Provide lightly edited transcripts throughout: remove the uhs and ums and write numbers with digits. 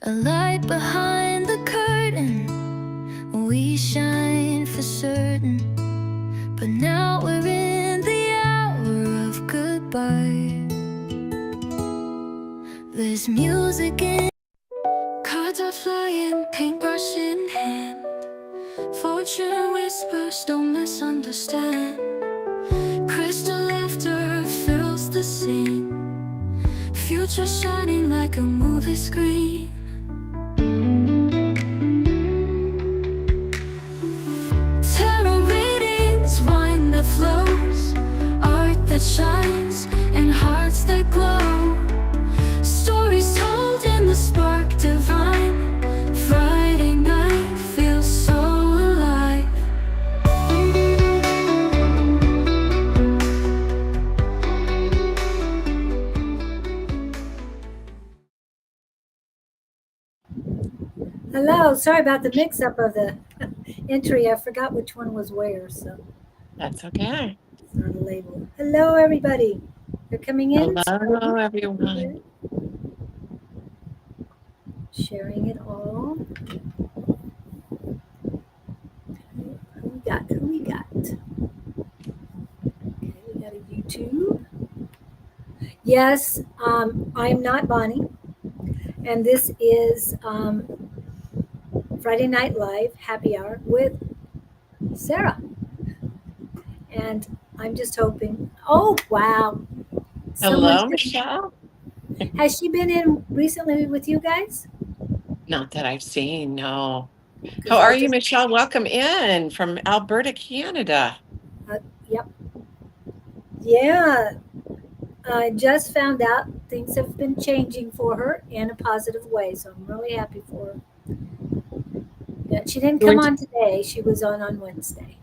A light behind the curtain, we shine for certain. But now we're in the hour of goodbye. There's music in cards are flying, paintbrush in hand. Fortune whispers, don't misunderstand. Crystal laughter fills the scene. Future shining like a movie screen. Tarot readings, wine that flows, art that shines, and hearts that glow. Stories told in the spark divine. Friday night feels so alive. Hello, sorry about the mix-up of the entry. I forgot which one was where, so That's okay. it's not a label. Hello, everybody. You're coming in. Hello, everyone. Sharing it all. Who we got? Who we got? Okay, we got a YouTube. Yes, I'm not Bonnie, and this is Friday Night Live Happy Hour with Sarah. And I'm just hoping. Oh, wow. Hello, Michelle. Has she been in recently with you guys? Not that I've seen, no. How are you, Michelle? Welcome in from Alberta, Canada. Yep. Yeah. I just found out things have been changing for her in a positive way, so I'm really happy for her. Yeah, she didn't come on today. She was on Wednesday.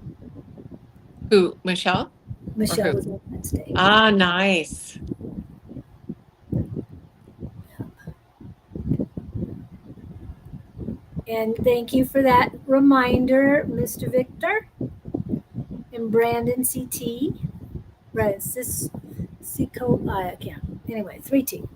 Who, Michelle? Michelle was on Wednesday. Ah, nice. And thank you for that reminder, Mr. Victor and Brandon CT. Right, this Cico, I can't. Anyway, 3T.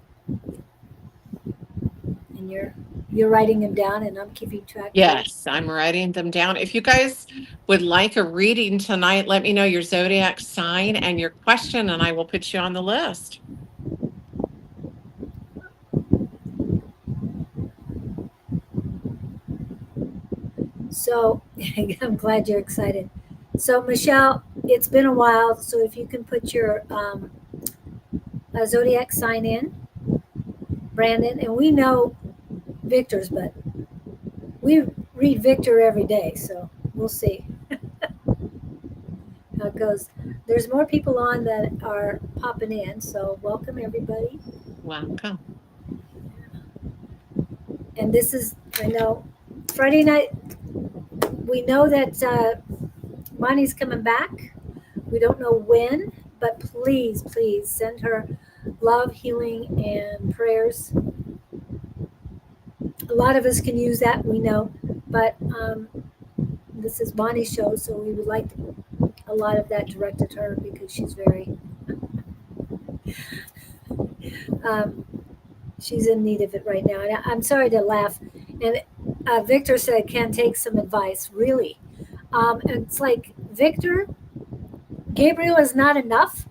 And you're writing them down, and I'm keeping track. Yes, I'm writing them down. If you guys would like a reading tonight, let me know your zodiac sign and your question, and I will put you on the list. So I'm glad you're excited. So Michelle, it's been a while. So if you can put your zodiac sign in, Brandon, and we know Victor's, but we read Victor every day, so we'll see how it goes. There's more people on that are popping in, so welcome everybody. Welcome. And this is, I know, Friday night. We know that Bonnie's coming back. We don't know when, but please, please send her love, healing, and prayers. A lot of us can use that, we know, but this is Bonnie's show, so we would like a lot of that directed to her because she's very, she's in need of it right now. And I'm sorry to laugh. And Victor said, can take some advice, really. And it's like, Victor, Gabriel is not enough.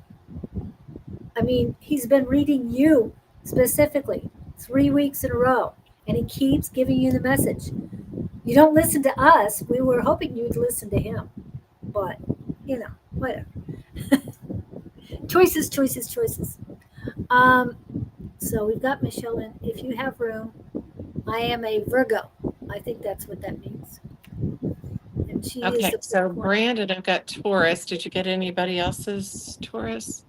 I mean, he's been reading you specifically 3 weeks in a row, and he keeps giving you the message. You don't listen to us. We were hoping you'd listen to him, but you know, whatever. choices. So we've got Michelle in. If you have room, I am a Virgo. I think that's what that means. And she Okay, is so Brandon, I've got Taurus. Did you get anybody else's Taurus?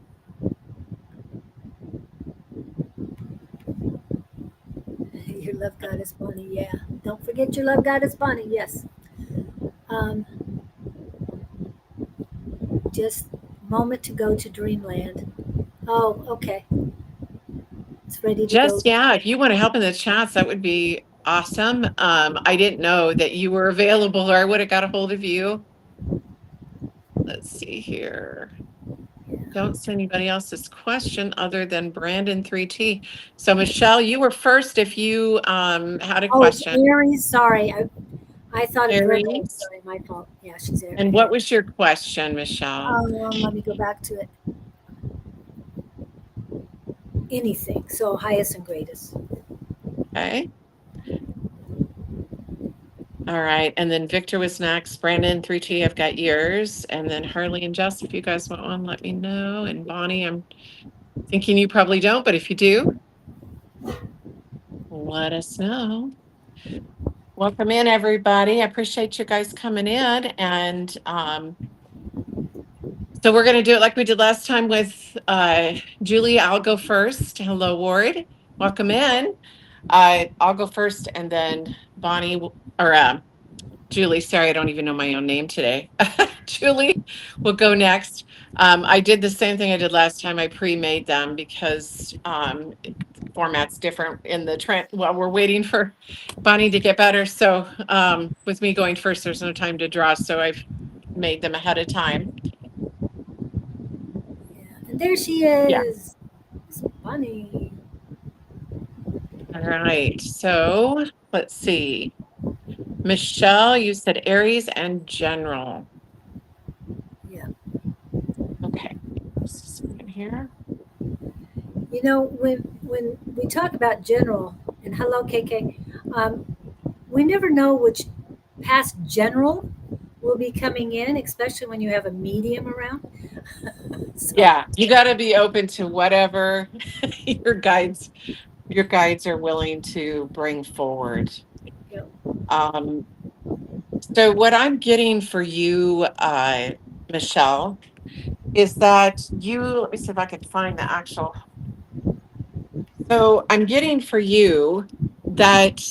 Your love goddess Bonnie, yeah. Don't forget your love goddess Bonnie, yes. Just a moment to go to dreamland. Oh, okay. It's ready to go. Yeah, if you want to help in the chats, that would be awesome. I didn't know that you were available, or I would have got a hold of you. Let's see here. Yeah. don't see anybody else's question other than Brandon 3T. So Michelle, you were first if you had a Oh, it's question. Aries. Sorry, I thought of Virgo. Aries. Sorry, my fault. Yeah, she's And what Aries. was your question, Michelle? Let me go back to it. Anything. So highest and greatest. Okay. All right. And then Victor was next. Brandon 3T, I've got yours. And then Harley and Jess, if you guys want one, let me know. And Bonnie, I'm thinking you probably don't, but if you do, let us know. Welcome in, everybody. I appreciate you guys coming in. And so we're going to do it like we did last time with Julie. I'll go first. Hello, Ward. Welcome in. I'll go first, and then Bonnie or Julie. Sorry, I don't even know my own name today. Julie will go next. I did the same thing I did last time. I pre-made them because format's different in the trend. Well, we're waiting for Bonnie to get better. So with me going first, there's no time to draw. So I've made them ahead of time. Yeah. And there she Yeah. is. It's funny. All right. So let's see. Michelle, you said Aries and general. Yeah. Okay. Just a second here. You know, when we talk about general, and hello, KK, we never know which past general will be coming in, especially when you have a medium around. So, Yeah, you got to be open to whatever your guides are willing to bring forward. yeah. Um, so what I'm getting for you, Michelle, is that you, let me see if I can find the actual. So I'm getting for you that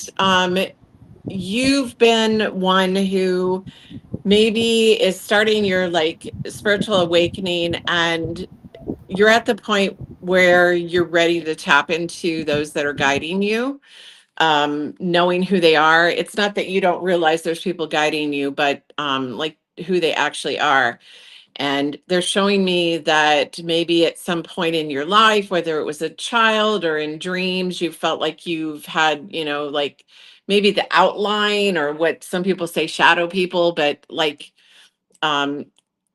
you've been one who maybe is starting your like spiritual awakening, and you're at the point where you're ready to tap into those that are guiding you, knowing who they are. It's not that you don't realize there's people guiding you, but like who they actually are. And they're showing me that maybe at some point in your life, whether it was a child or in dreams, you felt like you've had, like maybe the outline or what some people say shadow people, but like um,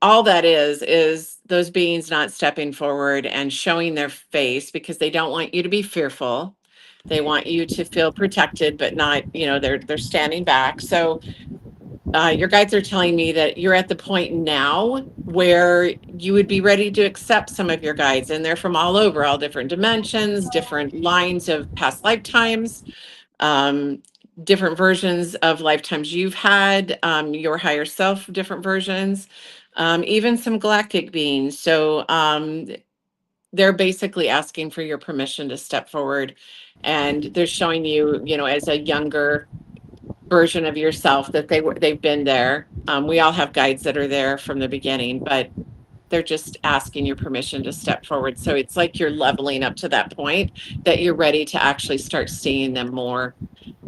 all that is those beings not stepping forward and showing their face because they don't want you to be fearful. They want you to feel protected, but not, they're standing back. So your guides are telling me that you're at the point now where you would be ready to accept some of your guides, and they're from all over, all different dimensions, different lines of past lifetimes, um, different versions of lifetimes you've had, your higher self, different versions, even some galactic beings. So they're basically asking for your permission to step forward, and they're showing you, as a younger version of yourself that they've been there. We all have guides that are there from the beginning, but they're just asking your permission to step forward. So it's like you're leveling up to that point that you're ready to actually start seeing them more.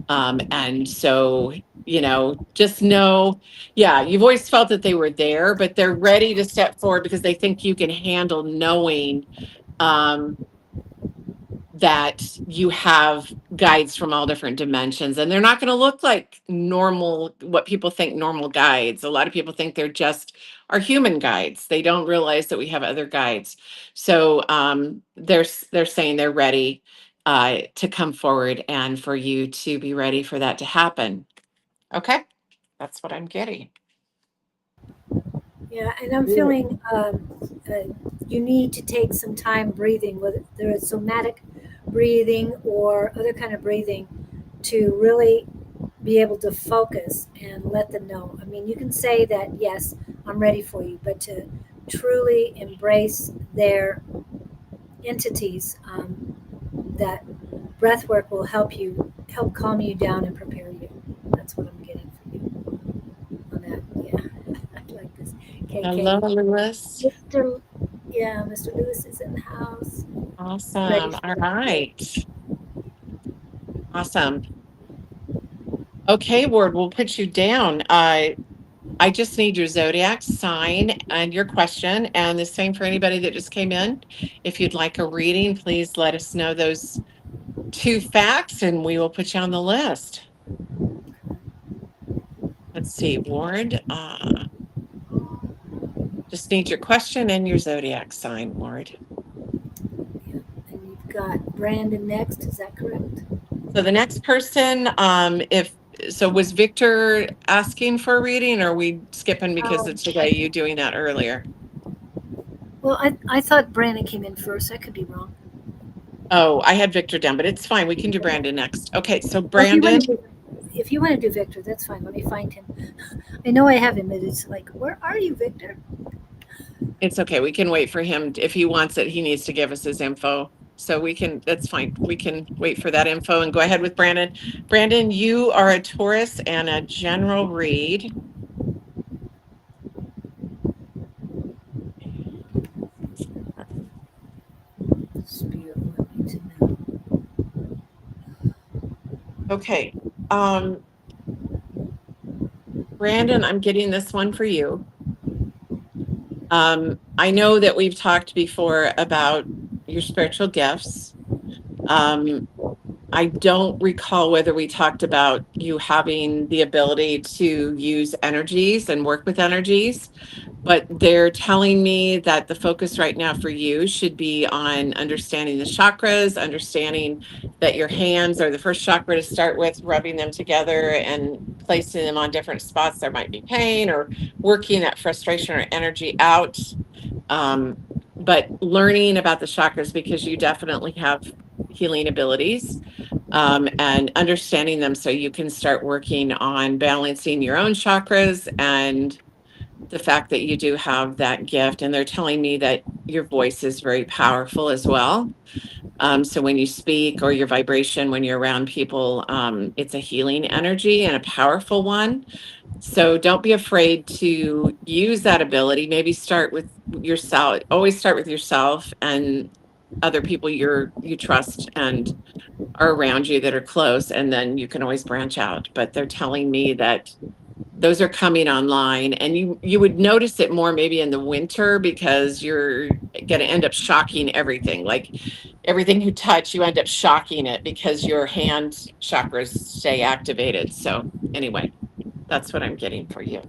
And so, just know, yeah, you've always felt that they were there, but they're ready to step forward because they think you can handle knowing um, that you have guides from all different dimensions, and they're not going to look like normal, what people think normal guides. A lot of people think they're just our human guides. They don't realize that we have other guides. So they're saying they're ready to come forward and for you to be ready for that to happen. Okay, that's what I'm getting. Yeah, and I'm feeling you need to take some time breathing, whether it's somatic breathing or other kind of breathing, to really be able to focus and let them know. I mean, you can say that, yes, I'm ready for you, but to truly embrace their entities, that breath work will help calm you down and prepare you. That's what I'm getting for you on that. Yeah, I like this. Hello, KK. Lewis. Mr. Lewis is in the house. Ready Awesome. for All the day. right. Awesome. Okay, Ward, we'll put you down. I just need your zodiac sign and your question. And the same for anybody that just came in. If you'd like a reading, please let us know those 2 facts and we will put you on the list. Let's see, Ward. Just need your question and your zodiac sign, Ward. Yeah. And you've got Brandon next. Is that correct? So the next person, was Victor asking for a reading, or are we skipping because it's today you doing that earlier? Well, I thought Brandon came in first. I could be wrong. Oh, I had Victor down, but it's fine. We can do Brandon next. Okay, so Well, Brandon. if you want to do Victor, that's fine. Let me find him. I know I have him, but it's like, where are you, Victor? It's okay. We can wait for him. If he wants it, he needs to give us his info. So that's fine. We can wait for that info and go ahead with Brandon. Brandon, you are a Taurus and a general read. Spirit want me to know. Okay. Brandon, I'm getting this one for you. I know that we've talked before about your spiritual gifts. I don't recall whether we talked about you having the ability to use energies and work with energies, but they're telling me that the focus right now for you should be on understanding the chakras, understanding that your hands are the first chakra to start with, rubbing them together and placing them on different spots. There might be pain, or working that frustration or energy out. But learning about the chakras, because you definitely have healing abilities, and understanding them so you can start working on balancing your own chakras, and the fact that you do have that gift. And they're telling me that your voice is very powerful as well. So when you speak, or your vibration when you're around people, it's a healing energy and a powerful one. So don't be afraid to use that ability. Maybe start with yourself. Always start with yourself and other people you trust and are around you that are close, and then you can always branch out. But they're telling me that those are coming online, and you would notice it more maybe in the winter, because you're going to end up shocking everything. Like everything you touch, you end up shocking it because your hand chakras stay activated. So anyway, that's what I'm getting for you.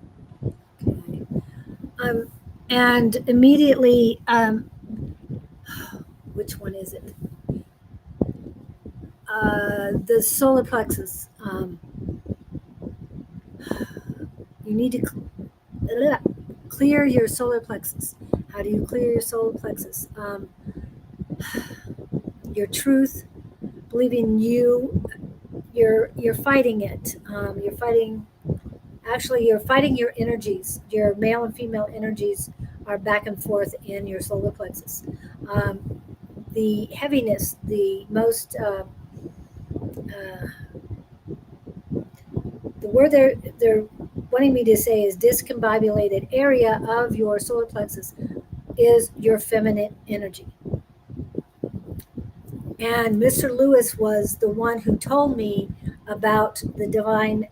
Okay. And immediately, which one is it? The solar plexus. You need to clear your solar plexus. How do you clear your solar plexus? Your truth, believing you're fighting it. You're fighting. Actually, you're fighting your energies. Your male and female energies are back and forth in your solar plexus. The heaviness, the most the word they're wanting me to say is discombobulated area of your solar plexus is your feminine energy. And Mr. Lewis was the one who told me about the divine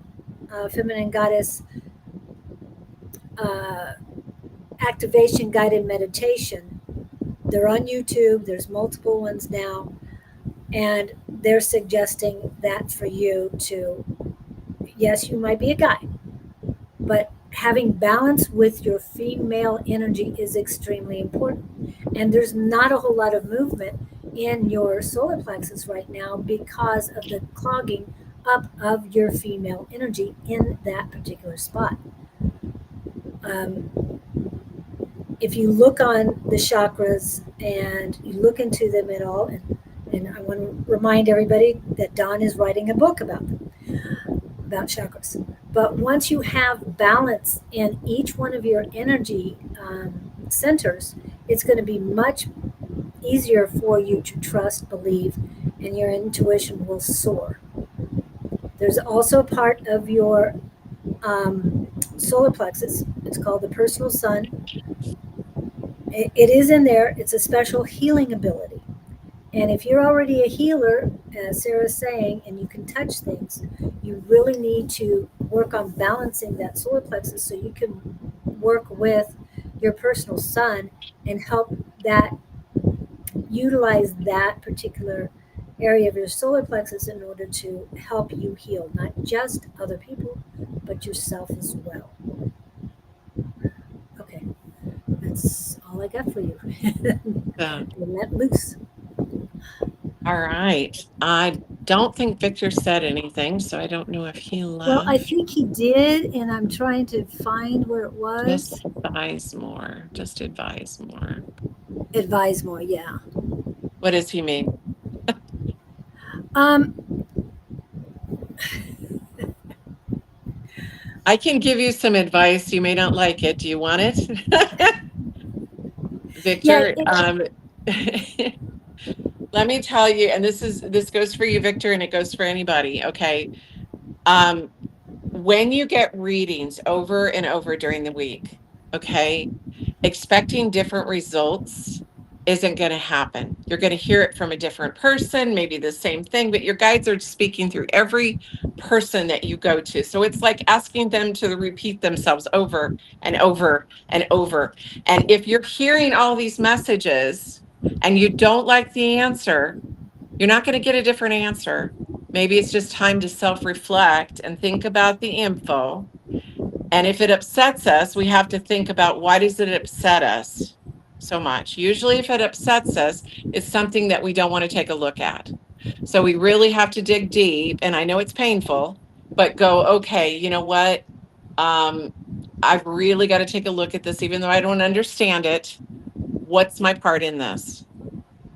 feminine goddess activation guided meditation. They're on YouTube. There's multiple ones now. And they're suggesting that for you to, yes, you might be a guy, but having balance with your female energy is extremely important. And there's not a whole lot of movement in your solar plexus right now because of the clogging up of your female energy in that particular spot. If you look on the chakras and you look into them at all, and I want to remind everybody that Don is writing a book about them, about chakras. But once you have balance in each one of your energy centers, it's going to be much easier for you to trust, believe, and your intuition will soar. There's also part of your solar plexus. It's called the personal sun. It is in there. It's a special healing ability. And if you're already a healer, as Sarah's saying, and you can touch things, you really need to work on balancing that solar plexus so you can work with your personal sun and help that utilize that particular area of your solar plexus in order to help you heal not just other people but yourself as well. Okay, that's all I got for you. So, Let loose. all right. I don't think Victor said anything, so I don't know if he Well, I left. think he did, and I'm trying to find where it Just was. advise more. Just advise more. Advise more, yeah. What does he mean? Um, I can give you some advice. You may not like it. Do you want it? yeah, Victor, let me tell you, and this goes for you, Victor, and it goes for anybody, okay? Um, when you get readings over and over during the week, okay, expecting different results isn't going to happen. You're going to hear it from a different person, maybe the same thing, but your guides are speaking through every person that you go to. So it's like asking them to repeat themselves over and over and over. And if you're hearing all these messages and you don't like the answer, you're not going to get a different answer. Maybe it's just time to self reflect and think about the info. And if it upsets us, we have to think about why does it upset us so much? Usually, if it upsets us, it's something that we don't want to take a look at. So we really have to dig deep. And I know it's painful, but go, okay, you know what? Um, I've really got to take a look at this, even though I don't understand it. What's my part in this?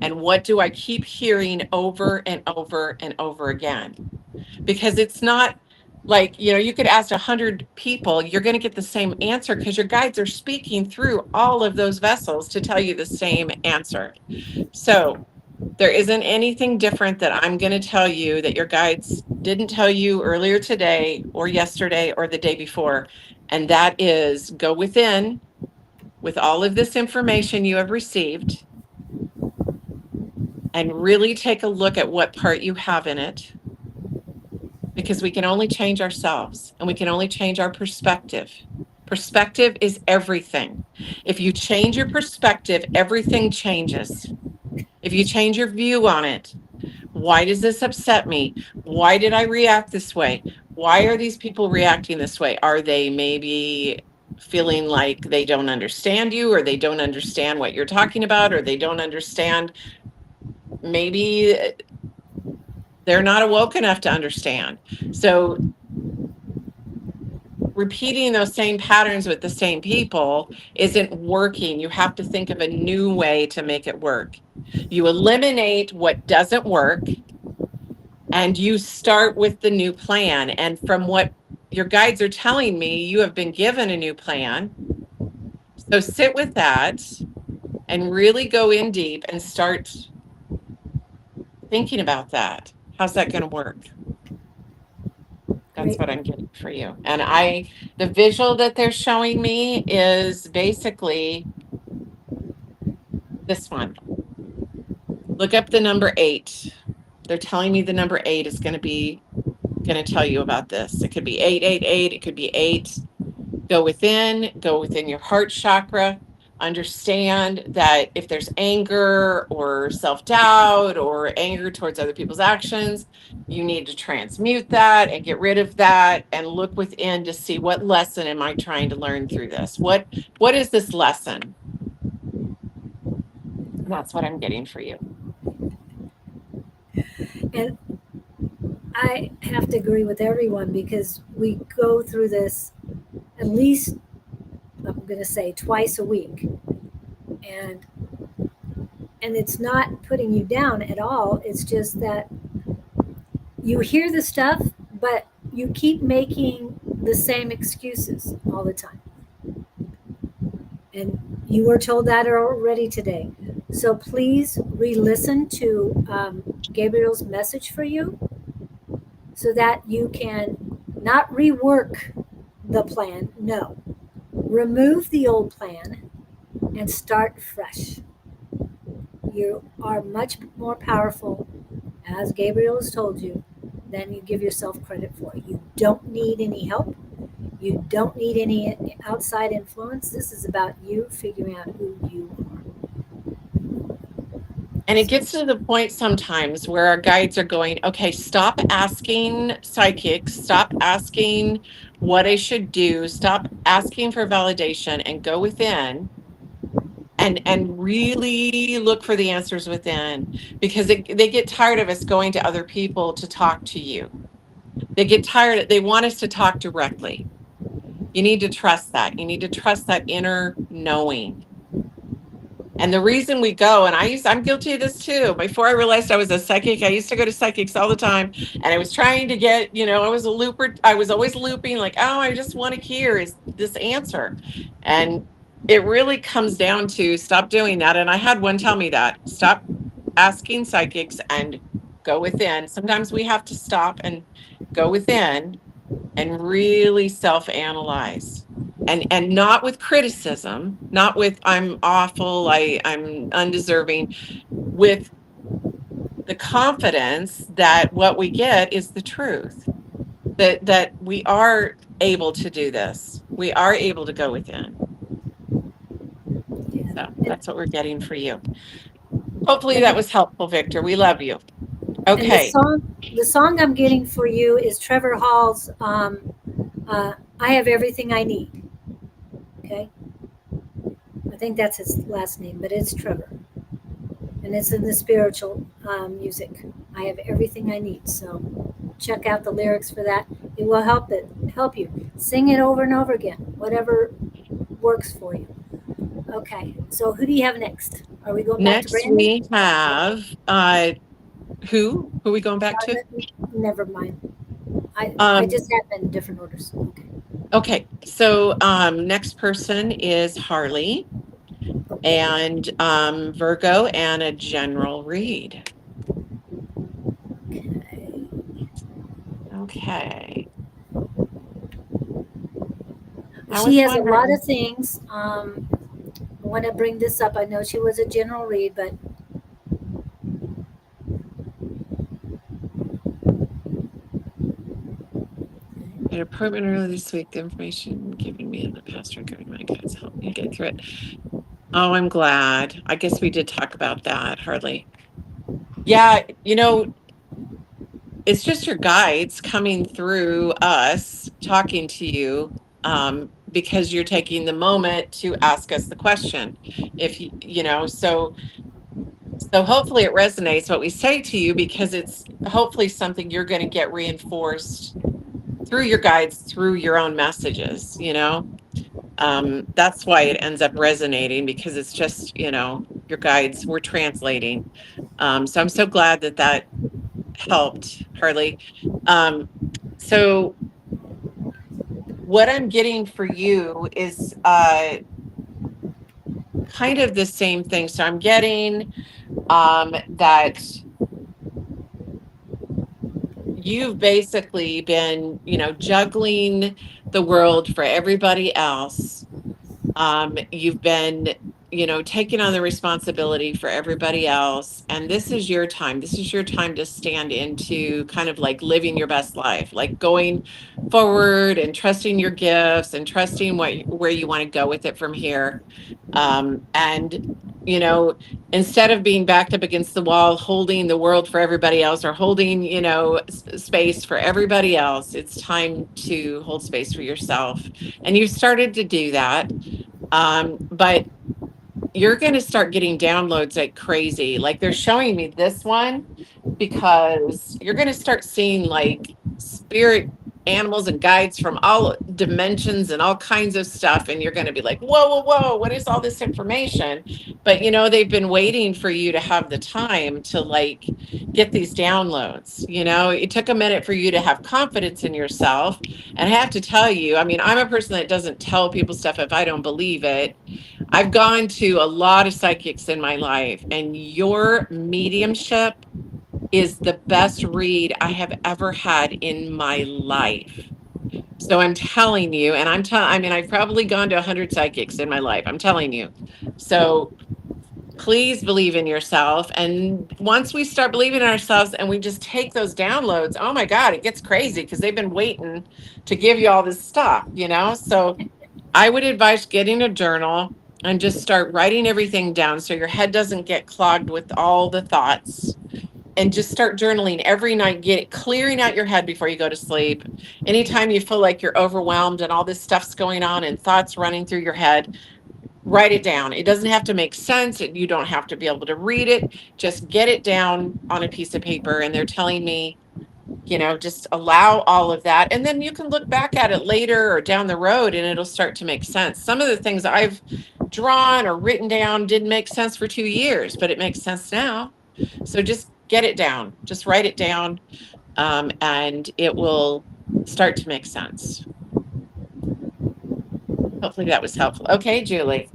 And what do I keep hearing over and over and over again? Because it's not like, you could ask 100 people, you're going to get the same answer because your guides are speaking through all of those vessels to tell you the same answer. So there isn't anything different that I'm going to tell you that your guides didn't tell you earlier today or yesterday or the day before. And that is go within with all of this information you have received and really take a look at what part you have in it, because we can only change ourselves and we can only change our perspective. Perspective is everything. If you change your perspective, everything changes. If you change your view on it, why does this upset me? Why did I react this way? Why are these people reacting this way? Are they maybe feeling like they don't understand you, or they don't understand what you're talking about, or they don't understand? Maybe they're not awoke enough to understand. So repeating those same patterns with the same people isn't working. You have to think of a new way to make it work. You eliminate what doesn't work and you start with the new plan. And from what your guides are telling me, you have been given a new plan. So sit with that and really go in deep and start thinking about that. How's that going to work? That's great. what I'm getting for you. And the visual that they're showing me is basically this one. Look up the number 8. They're telling me the number 8 is going to tell you about this. It could be 888, it could be 8. Go within your heart chakra. Understand that if there's anger or self-doubt or anger towards other people's actions, you need to transmute that and get rid of that and look within to see what lesson am I trying to learn through this? What is this lesson? That's what I'm getting for you. And I have to agree with everyone because we go through this at least, I'm going to say twice a week. And it's not putting you down at all. It's just that you hear the stuff, but you keep making the same excuses all the time. And you were told that already today. So please re listen to Gabriel's message for you so that you can not rework the plan. No, remove the old plan and start fresh. You are much more powerful, as Gabriel has told you, than you give yourself credit for. You don't need any help. You don't need any outside influence. This is about you figuring out who you And it gets to the point sometimes where our guides are going, okay, stop asking psychics, stop asking what I should do, stop asking for validation and go within and really look for the answers within, because they get tired of us going to other people to talk to you. They get tired, they want us to talk directly. You need to trust that. You need to trust that inner knowing. And the reason we go, and I'm guilty of this too. Before I realized I was a psychic, I used to go to psychics all the time. And I was trying to get, I was a looper. I was always looping, like, oh, I just want to hear is this answer. And it really comes down to stop doing that. And I had one tell me that stop asking psychics and go within. Sometimes we have to stop and go within and really self-analyze, and not with criticism, not with I'm awful, I'm undeserving, with the confidence that what we get is the truth, that we are able to do this, we are able to go within. are. So And, that's what we're getting for you. Hopefully that and, was helpful, Victor. We love you. and the Okay. song I'm getting for you is Trevor Hall's I Have Everything I Need. Okay? I think that's his last name, but it's Trevor. And it's in the spiritual music. I have everything I need. So check out the lyrics for that. It will help you. Sing it over and over again, whatever works for you. Okay. So who do you have next? Are we going back to Next Brandon? we have who are we going back to? Never mind. I um just have them in different orders. Okay. Okay, so next person is Harley, Okay. and Virgo, and a general read. Okay. Okay. I She was has a lot wondering. of things. I want to bring this up. I know she was a general read, but An appointment earlier this week. The information given me in the past are giving my guides help me get through it. Oh, I'm glad. I guess we did talk about that, Harley. Yeah, it's just your guides coming through us talking to you, because you're taking the moment to ask us the question. If so hopefully it resonates what we say to you, because it's hopefully something you're going to get reinforced through your guides, through your own messages. That's why it ends up resonating, because it's just, your guides were translating. So I'm so glad that helped, Harley. So what I'm getting for you is kind of the same thing. So I'm getting that you've basically been, juggling the world for everybody else. You've been, taking on the responsibility for everybody else. And this is your time. This is your time to stand into kind of like living your best life, like going forward and trusting your gifts and trusting where you want to go with it from here. And, you know, instead of being backed up against the wall, holding the world for everybody else, or holding, space for everybody else, it's time to hold space for yourself. And you've started to do that. But you're going to start getting downloads like crazy. Like they're showing me this one, because you're going to start seeing like spirit animals and guides from all dimensions and all kinds of stuff. And you're going to be like, whoa, whoa, whoa, what is all this information? But they've been waiting for you to have the time to like get these downloads. It took a minute for you to have confidence in yourself. And I have to tell you, I mean, I'm a person that doesn't tell people stuff if I don't believe it. I've gone to a lot of psychics in my life, and your mediumship is the best read I have ever had in my life. So I'm telling you, and I mean, I've probably gone to 100 psychics in my life. I'm telling you. So Please believe in yourself. And once we start believing in ourselves and we just take those downloads, oh my God, it gets crazy because they've been waiting to give you all this stuff, you know? So I would advise getting a journal and just start writing everything down so your head doesn't get clogged with all the thoughts, and just start journaling every night. Get it clearing out your head before you go to sleep. Anytime you feel like you're overwhelmed and all this stuff's going on and thoughts running through your head, write it down. It doesn't have to make sense. You don't have to be able to read it. Just get it down on a piece of paper. And they're telling me, just allow all of that. And then you can look back at it later or down the road and it'll start to make sense. Some of the things I've drawn or written down didn't make sense for 2 years, but it makes sense now. So just get it down, just write it down, and it will start to make sense. Hopefully that was helpful. Okay, Julie,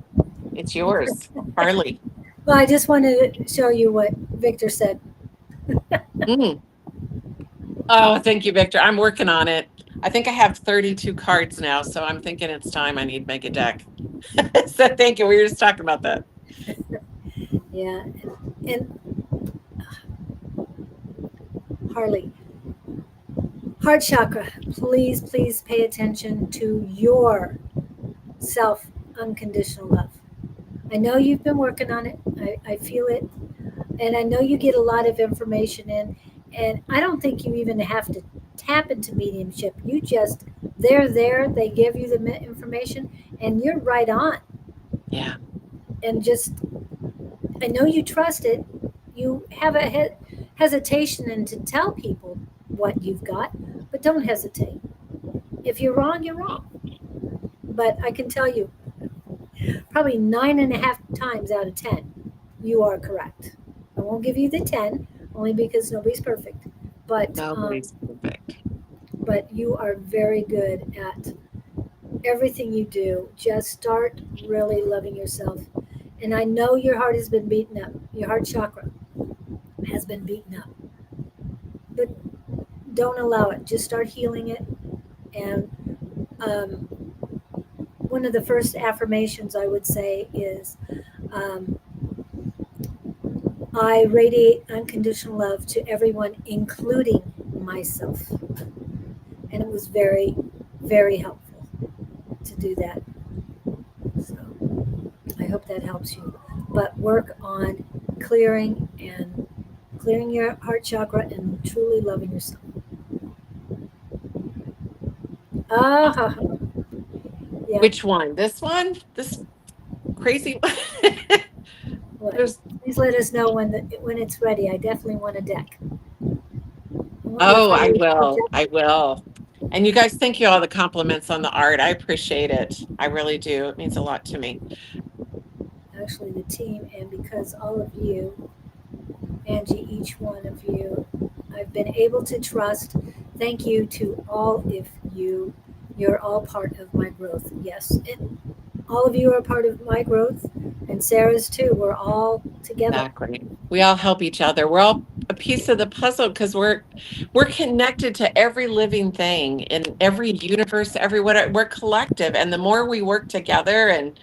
it's yours. Harley. Well, I just wanted to show you what Victor said. Mm. Oh, thank you, Victor. I'm working on it. I think I have 32 cards now, so I'm thinking it's time I need to make a deck. So thank you. We were just talking about that. Yeah. And Harley, heart chakra, please, please pay attention to your self unconditional love. I know you've been working on it. I feel it. And I know you get a lot of information in. And I don't think you even have to tap into mediumship. You just, they're there, they give you the information, and you're right on. Yeah. And just, I know you trust it. You have a hesitation and to tell people what you've got, but don't hesitate. If you're wrong, you're wrong. But I can tell you, probably 9.5 times out of 10, you are correct. I won't give you the 10, only because nobody's perfect. But Nobody's perfect. But you are very good at everything you do. Just start really loving yourself. And I know your heart has been beaten up. Your heart chakra has been beaten up. But don't allow it. Just start healing it. And one of the first affirmations I would say is, I radiate unconditional love to everyone, including myself. And it was very, very helpful to do that. So I hope that helps you. But work on clearing your heart chakra and truly loving yourself. Yeah. Which one? This one? This crazy one? Please let us know when it's ready. I definitely want a deck. Oh, I will. I will. And you guys, thank you all the compliments on the art. I appreciate it. I really do. It means a lot to me. Actually, the team, and because all of you, Angie, each one of you, I've been able to trust. Thank you to all of you. You're all part of my growth. Yes. And all of you are part of my growth, and Sarah's too. We're all together. Exactly. We all help each other. We're all a piece of the puzzle because we're connected to every living thing in every universe, everywhere. We're collective, and the more we work together and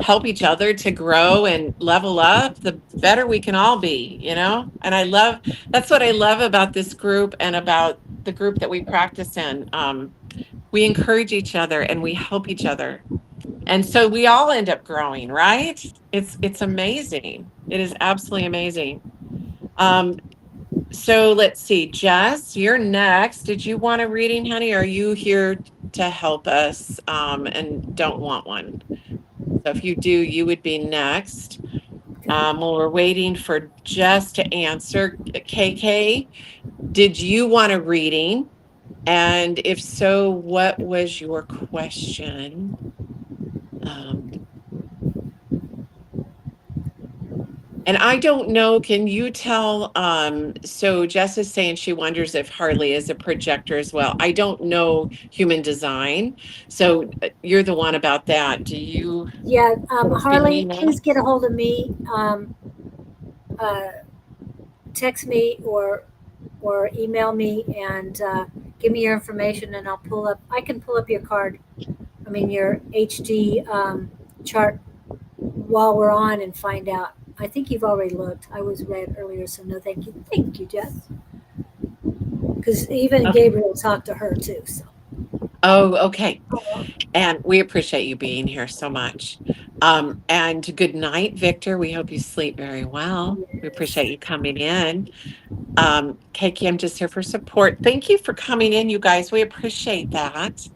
help each other to grow and level up, the better we can all be. And that's what I love about this group and about the group that we practice in. We encourage each other and we help each other. And so we all end up growing, right? It's amazing. It is absolutely amazing. So let's see, Jess, you're next. Did you want a reading, honey? Or are you here to help us and don't want one? So if you do, you would be next. Well, we're waiting for Jess to answer. KK, did you want a reading? And if so, what was your question? And I don't know, can you tell, so Jess is saying she wonders if Harley is a projector as well. I don't know human design. So you're the one about that. Do you? Yeah, Harley, please get a hold of me. Text me or email me and give me your information, and I can pull up your card. I mean, your HD chart while we're on and find out I think you've already looked. I was read earlier, so no, thank you. Thank you, Jess. Because even Okay. Gabriel talked to her too. So Oh, okay. And we appreciate you being here so much. And good night, Victor. We hope you sleep very well. We appreciate yes, you coming in. Kiki, I'm just here for support. Thank you for coming in, you guys. We appreciate that.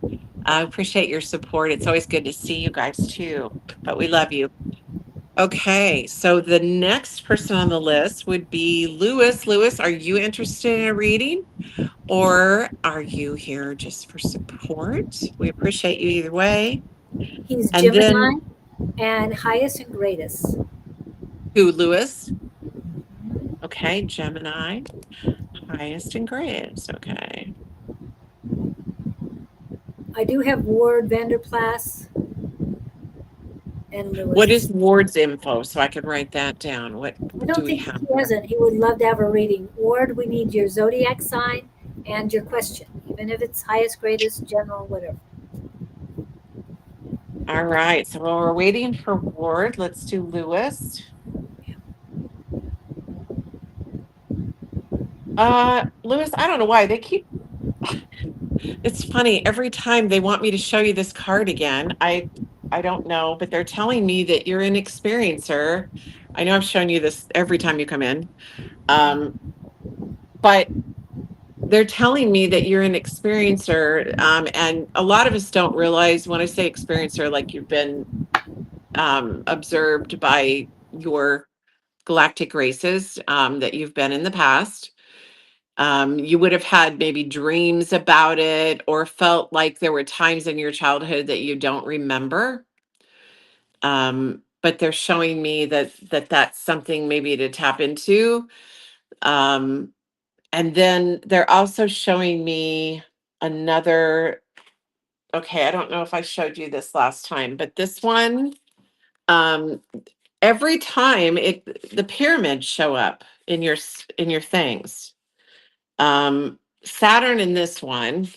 I appreciate your support. It's always good to see you guys too, but we love you. Okay, so the next person on the list would be Lewis. Lewis, are you interested in a reading or are you here just for support? We appreciate you either way. he's And Gemini then and highest and greatest. who, Lewis? Okay, Gemini, highest and greatest. Okay. I do have Ward Vanderplas and What is Lewis. Ward's info so I can write that down? What I do don't we think have he there? hasn't. He would love to have a reading. Ward, we need your zodiac sign and your question, even if it's highest, greatest, general, whatever. All right, so while we're waiting for Ward, let's do Lewis. Lewis, I don't know why they keep it's funny every time they want me to show you this card again. I don't know, but they're telling me that you're an experiencer. I know I've shown you this every time you come in. Um, but they're telling me that you're an experiencer. And a lot of us don't realize when I say experiencer, like you've been observed by your galactic races that you've been in the past. You would have had maybe dreams about it or felt like there were times in your childhood that you don't remember. But they're showing me that that's something maybe to tap into. Um, and then they're also showing me another. Okay, I don't know if I showed you this last time, but this one, um, every time the pyramids show up in in your things. Saturn in this one,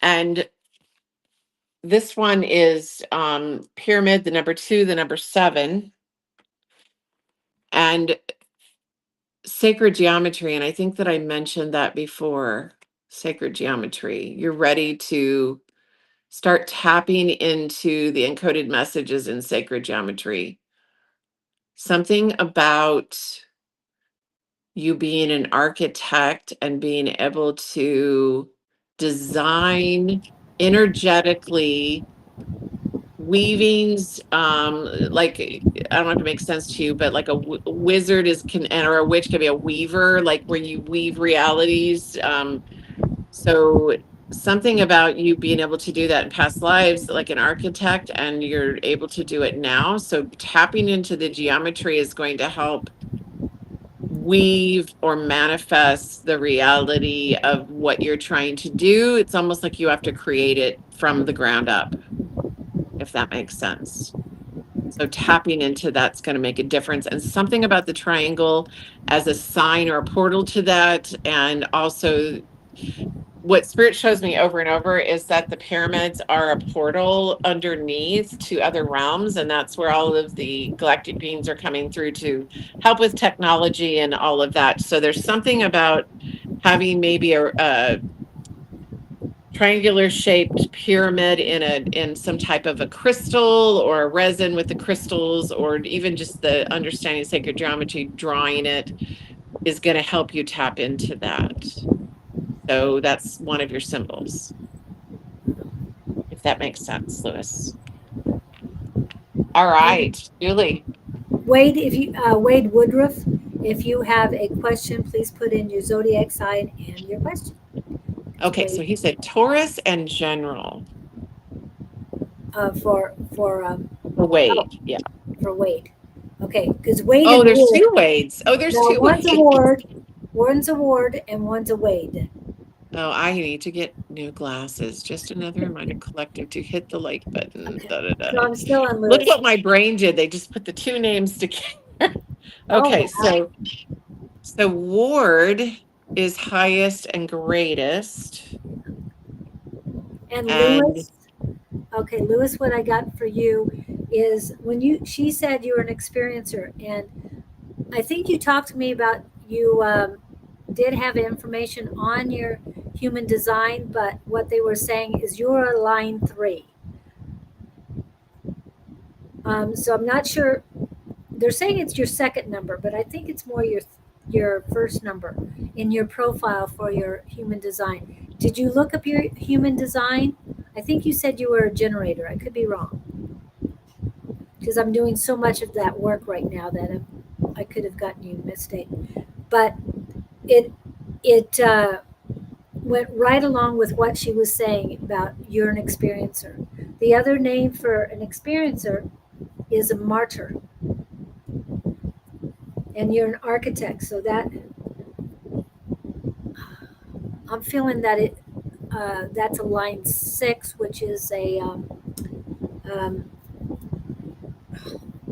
and this one is pyramid, the number 2, the number 7, and sacred geometry. And I think that I mentioned that before. Sacred geometry. You're ready to start tapping into the encoded messages in sacred geometry. Something about you being an architect and being able to design energetically weavings, like I don't know if it makes sense to you, but like a wizard is can or a witch can be a weaver, like where you weave realities. So something about you being able to do that in past lives, like an architect, and you're able to do it now. So tapping into the geometry is going to help weave or manifest the reality of what you're trying to do. It's almost like you have to create it from the ground up, if that makes sense. So tapping into that's going to make a difference. And something about the triangle as a sign or a portal to that. And also what spirit shows me over and over is that the pyramids are a portal underneath to other realms. And that's where all of the galactic beings are coming through to help with technology and all of that. So there's something about having maybe a triangular shaped pyramid in some type of a crystal or a resin with the crystals, or even just the understanding sacred geometry, drawing it is going to help you tap into that. So that's one of your symbols, if that makes sense, Lewis. All And right, Julie. Wade, if you Wade Woodruff, if you have a question, please put in your zodiac sign and your question. Okay, so Wade, he said Taurus and general. for oh, Wade, yeah. for Wade. Okay, because Wade Oh, and there's Ward. two Wades. Oh, there's No, two Wades. One's a Ward, and one's a Wade. Oh, I need to get new glasses. Just another reminder, collective, to hit the like button. Okay, Da, da, so da. I'm still on Look Lewis. what my brain did. They just put the two names together. Oh Okay, wow, so Ward is highest and greatest. and And Lewis. Okay, Lewis, what I got for you? is when she said you were an experiencer, and I think you talked to me about you did have information on your human design, but what they were saying is you're a line 3. So I'm not sure. They're saying it's your second number, but I think it's more your first number in your profile for your human design. Did you look up your human design? I think you said you were a generator. I could be wrong because I'm doing so much of that work right now that I could have gotten you mistaken. But it went right along with what she was saying about you're an experiencer. The other name for an experiencer is a martyr, and you're an architect. So that I'm feeling that that's a line 6, which is a um,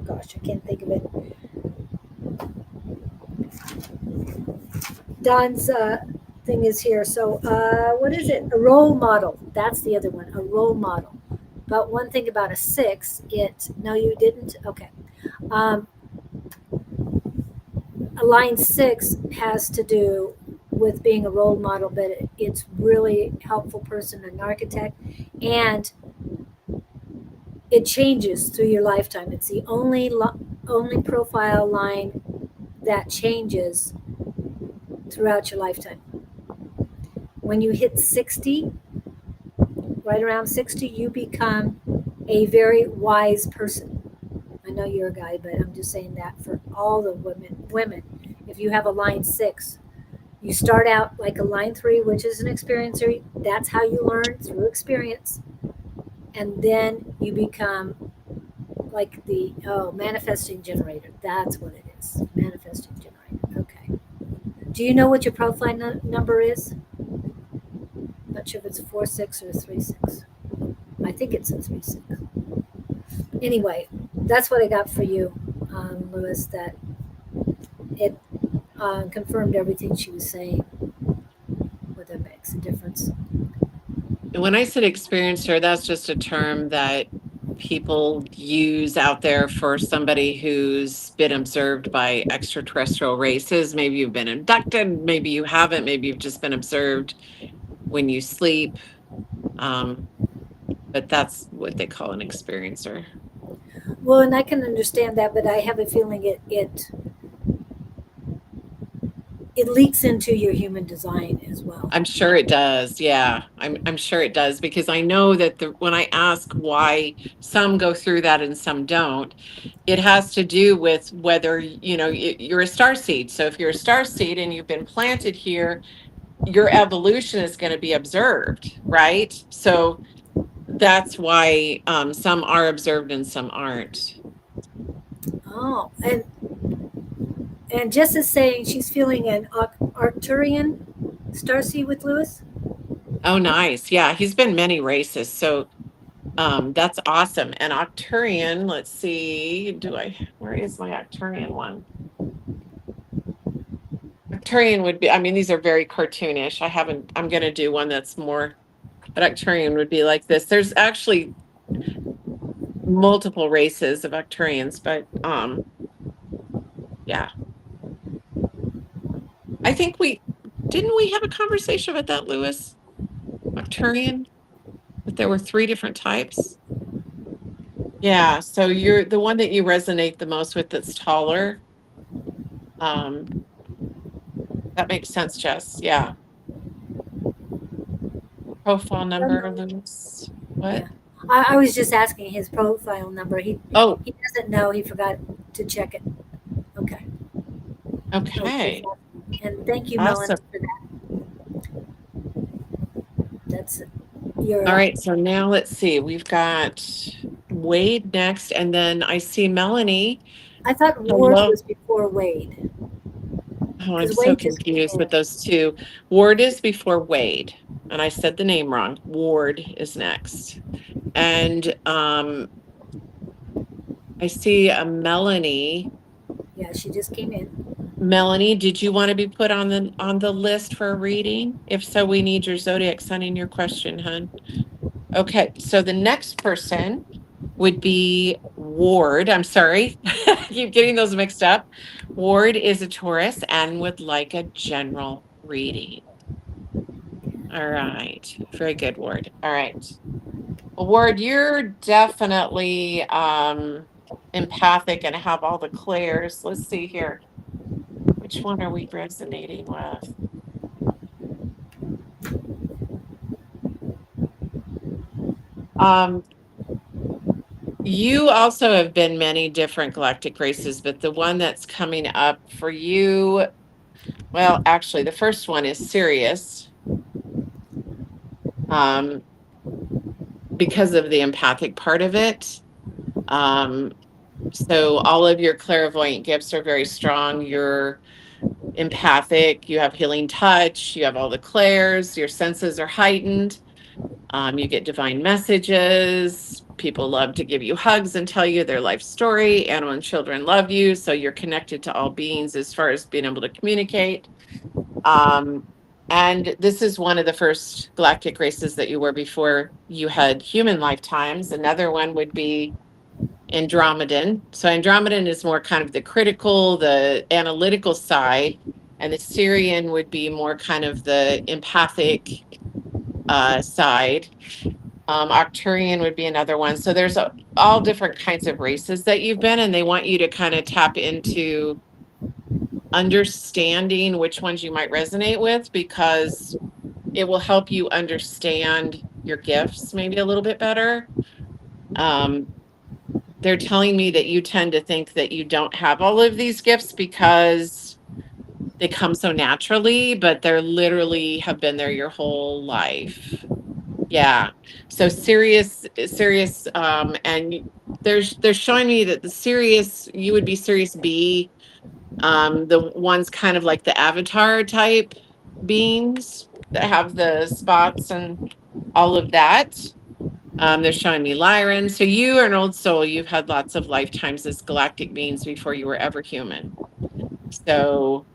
gosh, I can't think of it. Don's thing is here. So what is it? A role model. That's the other one. A role model. But one thing about a 6, no, you didn't. Okay. Um, a line 6 has to do with being a role model, but it's really helpful person, an architect, and it changes through your lifetime. It's the only profile line that changes throughout your lifetime. When you hit 60, right around 60, you become a very wise person. I know you're a guy, but I'm just saying that for all the women, if you have a line 6, you start out like a line 3, which is an experiencer. That's how you learn, through experience. And then you become like the manifesting generator. That's what it is. Manifesting generator. Okay. Do you know what your profile number is? Not sure if it's a 4-6 or a 3-6. I think it's a 3-6. Anyway, that's what I got for you, Lewis. That it confirmed everything she was saying. Whether it makes a difference. And when I said experiencer, that's just a term that people use out there for somebody who's been observed by extraterrestrial races. Maybe you've been abducted, maybe you haven't, maybe you've just been observed when you sleep. But that's what they call an experiencer. Well, and I can understand that, but I have a feeling it leaks into your human design as well. I'm sure it does. Yeah, I'm sure it does, because I know that when I ask why some go through that and some don't, it has to do with whether you're a star seed. So if you're a star seed and you've been planted here, your evolution is going to be observed, right? So that's why some are observed and some aren't. Oh, and Jess is saying she's feeling an Arcturian starseed with Lewis. Oh, nice. Yeah, he's been many races. So that's awesome. And Octurian, let's see, where is my Octurian one? Octurian would be, I mean, these are very cartoonish. I'm going to do one that's more, but Octurian would be like this. There's actually multiple races of Octurians, but yeah. I think didn't we have a conversation about that, Lewis? Octurian, that there were 3 different types. Yeah, so you're the one that you resonate the most with that's taller. That makes sense, Jess. Yeah. Profile number, Lewis. What? Yeah. I was just asking his profile number. He doesn't know. He forgot to check it. Okay. Okay. And thank you, Awesome. Melanie, for that. That's your. All right. So now let's see. We've got Wade next, and then I see Melanie. I thought Ward was before Wade. Oh, I'm so confused with those two. Ward is before Wade, and I said the name wrong. Ward is next. And I see a Melanie. Yeah, she just came in. Melanie, did you want to be put on the list for a reading? If so, we need your zodiac sign in your question, hun. Okay, so the next person would be Ward. I'm sorry, I keep getting those mixed up. Ward is a Taurus and would like a general reading. All right. Very good, Ward. All right. Well, Ward, you're definitely empathic and have all the clairs. Let's see here. Which one are we resonating with? Um, you also have been many different galactic races, but the one that's coming up for you, well, actually, the first one is Sirius, um, because of the empathic part of it. So all of your clairvoyant gifts are very strong. You're empathic, you have healing touch, you have all the clairs, your senses are heightened. You get divine messages. People love to give you hugs and tell you their life story. Animal and children love you. So you're connected to all beings as far as being able to communicate. Um, and this is one of the first galactic races that you were before you had human lifetimes. Another one would be Andromedan. So Andromedan is more kind of the critical, the analytical side, and the Syrian would be more kind of the empathic side. Arcturian would be another one. So there's all different kinds of races that you've been, and they want you to kind of tap into understanding which ones you might resonate with, because it will help you understand your gifts maybe a little bit better. They're telling me that you tend to think that you don't have all of these gifts because they come so naturally, but they're literally have been there your whole life. Yeah. So serious, and they're showing me that the serious, you would be serious B, the ones kind of like the avatar type beings that have the spots and all of that. They're showing me Lyran. So you are an old soul. You've had lots of lifetimes as galactic beings before you were ever human. So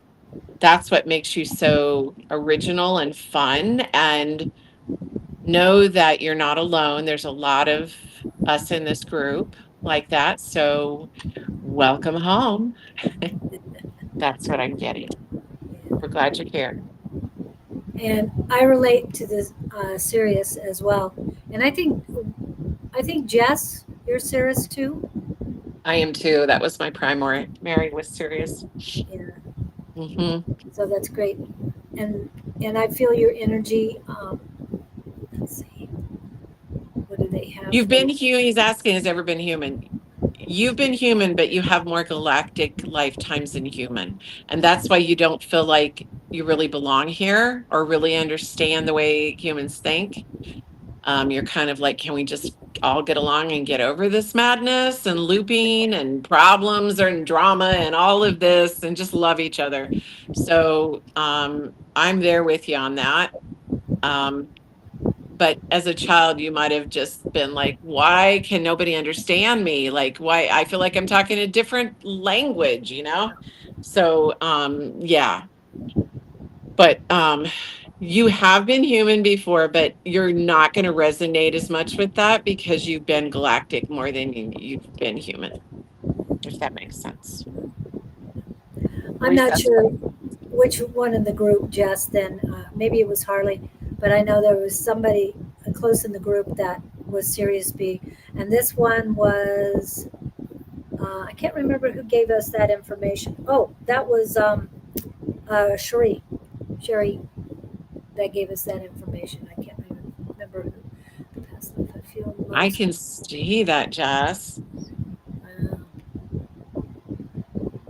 that's what makes you so original and fun. And know that you're not alone. There's a lot of us in this group like that. So welcome home. That's what I'm getting. We're glad you're here. And I relate to this Sirius as well. And I think Jess, you're Sirius too. I am too. That was my primary. Mary was serious. Yeah. Hmm. So that's great. And and I feel your energy. Let's see. What do they have You've for been you? human. He's asking, has ever been human? You've been human, but you have more galactic lifetimes than human. And that's why you don't feel like you really belong here or really understand the way humans think. You're kind of like, can we just all get along and get over this madness and looping and problems and drama and all of this and just love each other? So I'm there with you on that. Um, but as a child, you might have just been like, why can nobody understand me? Like, why I feel like I'm talking a different language, you know? So yeah, but you have been human before, but you're not going to resonate as much with that because you've been galactic more than you've been human, if that makes sense. At I'm least not that's sure which one in the group, Jess. Then maybe it was Harley, but I know there was somebody close in the group that was Sirius B, and this one was I can't remember who gave us that information. Oh, that was Sherry that gave us that information. I can't remember who passed life. I feel I most. can see that, Jess. Uh,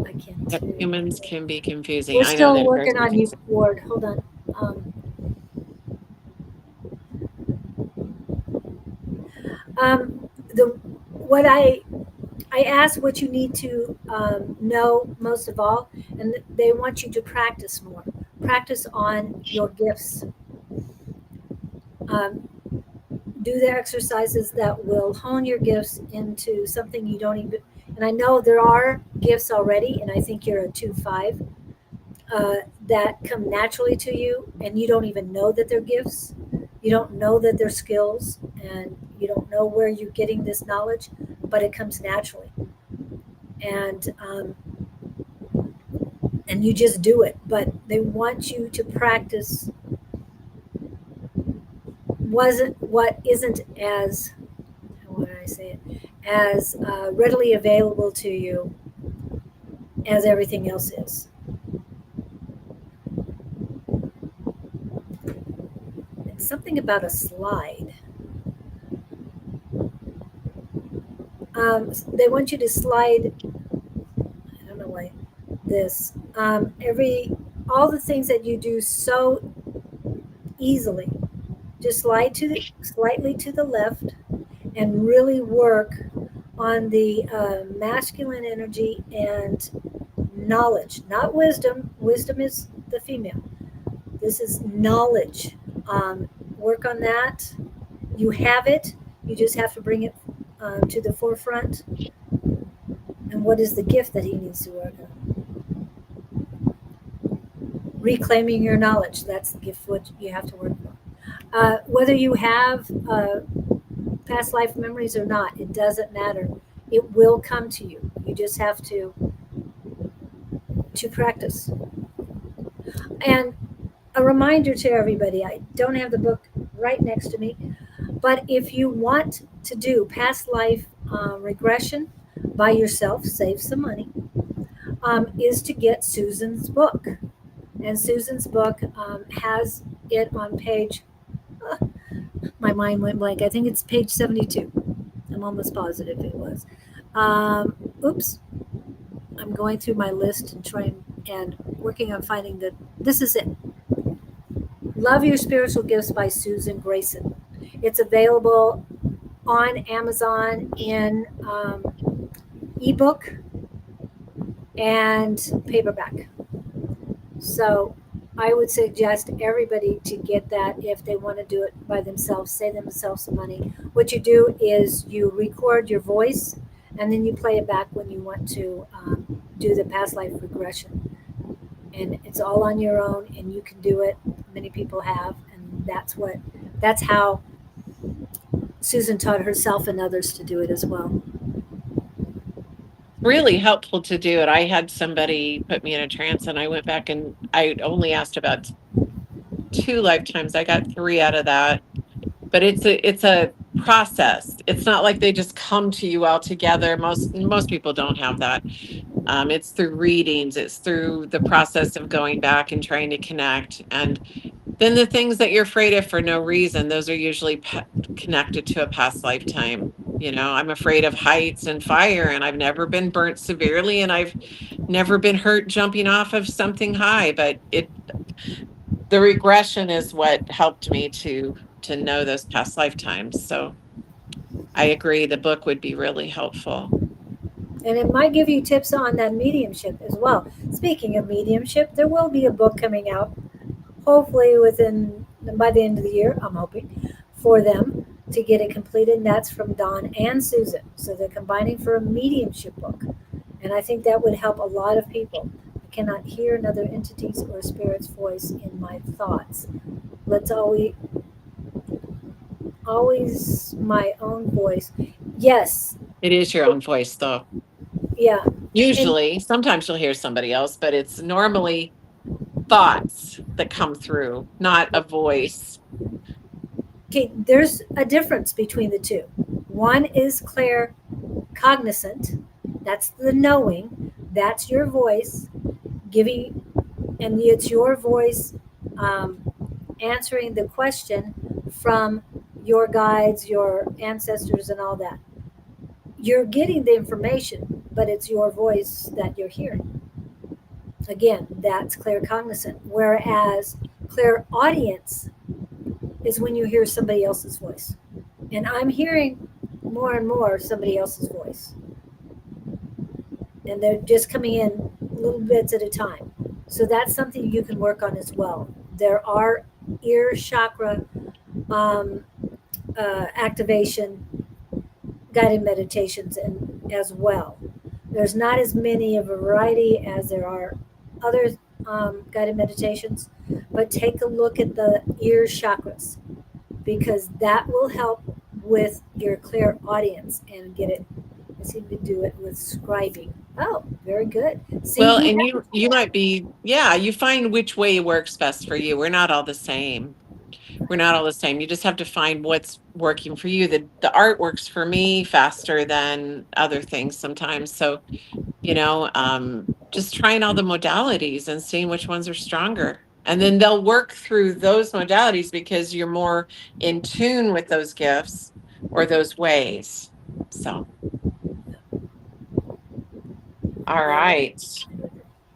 I can That too. humans can be confusing. We're I know still they're very working on you, confusing. Ward. Hold on. Um, the what I asked what you need to know most of all, and they want you to practice more. Practice on your gifts. Um, do the exercises that will hone your gifts into something you don't even. And I know there are gifts already, and I think you're a 2-5 that come naturally to you, and you don't even know that they're gifts. You don't know that they're skills, and You don't know where you're getting this knowledge, but it comes naturally. And you just do it. But they want you to practice what isn't as, how would I say it, as readily available to you as everything else is. And something about a slide. They want you to slide. I don't know why this. All the things that you do so easily, just slightly to the left, and really work on the masculine energy and knowledge, not wisdom. Wisdom is the female. This is knowledge. Work on that. You have it. You just have to bring it to the forefront. And what is the gift that he needs to work on? Reclaiming your knowledge. That's the gift what you have to work on. Whether you have past life memories or not, it doesn't matter. It will come to you. You just have to practice. And a reminder to everybody, I don't have the book right next to me, but if you want to do past life regression by yourself, save some money, is to get Susan's book. And Susan's book has it on page, my mind went blank, I think it's page 72. I'm almost positive it was. Oops. I'm going through my list and trying and working on finding this is it. Love Your Spiritual Gifts by Susan Grayson. It's available on Amazon in ebook and paperback. So I would suggest everybody to get that if they want to do it by themselves, save themselves some money. What you do is you record your voice and then you play it back when you want to do the past life regression. And it's all on your own and you can do it. Many people have, and that's how Susan taught herself and others to do it as well. Really helpful to do it. I had somebody put me in a trance and I went back and I only asked about 2 lifetimes. I got 3 out of that. But it's a process. It's not like they just come to you all together. Most people don't have that. It's through readings. It's through the process of going back and trying to connect. And then the things that you're afraid of for no reason, those are usually connected to a past lifetime. You know, I'm afraid of heights and fire, and I've never been burnt severely, and I've never been hurt jumping off of something high. But the regression is what helped me to know those past lifetimes. So I agree, the book would be really helpful. And it might give you tips on that mediumship as well. Speaking of mediumship, there will be a book coming out, hopefully by the end of the year, I'm hoping, for them to get it completed. And that's from Don and Susan. So they're combining for a mediumship book. And I think that would help a lot of people. I cannot hear another entity's or spirit's voice in my thoughts. Let's always my own voice. Yes. It is your own voice, though. Yeah. Usually, sometimes you'll hear somebody else, but it's normally thoughts that come through, not a voice. Okay, there's a difference between the two. One is claircognizant. That's the knowing. That's your voice giving, and it's your voice answering the question from your guides, your ancestors, and all that. You're getting the information, but it's your voice that you're hearing. Again, that's claircognizant. Whereas clairaudience is when you hear somebody else's voice. And I'm hearing more and more somebody else's voice. And they're just coming in little bits at a time. So that's something you can work on as well. There are ear chakra activation guided meditations as well. There's not as many of a variety as there are other guided meditations, but take a look at the ear chakras because that will help with your clear audience and get it. I seem to do it with scribing. Oh, very good. See, Well, he and has you might be, yeah, you find which way works best for you. We're not all the same. We're not all the same. You just have to find what's working for you. The art works for me faster than other things sometimes. So, just trying all the modalities and seeing which ones are stronger. And then they'll work through those modalities because you're more in tune with those gifts or those ways. So, all and right.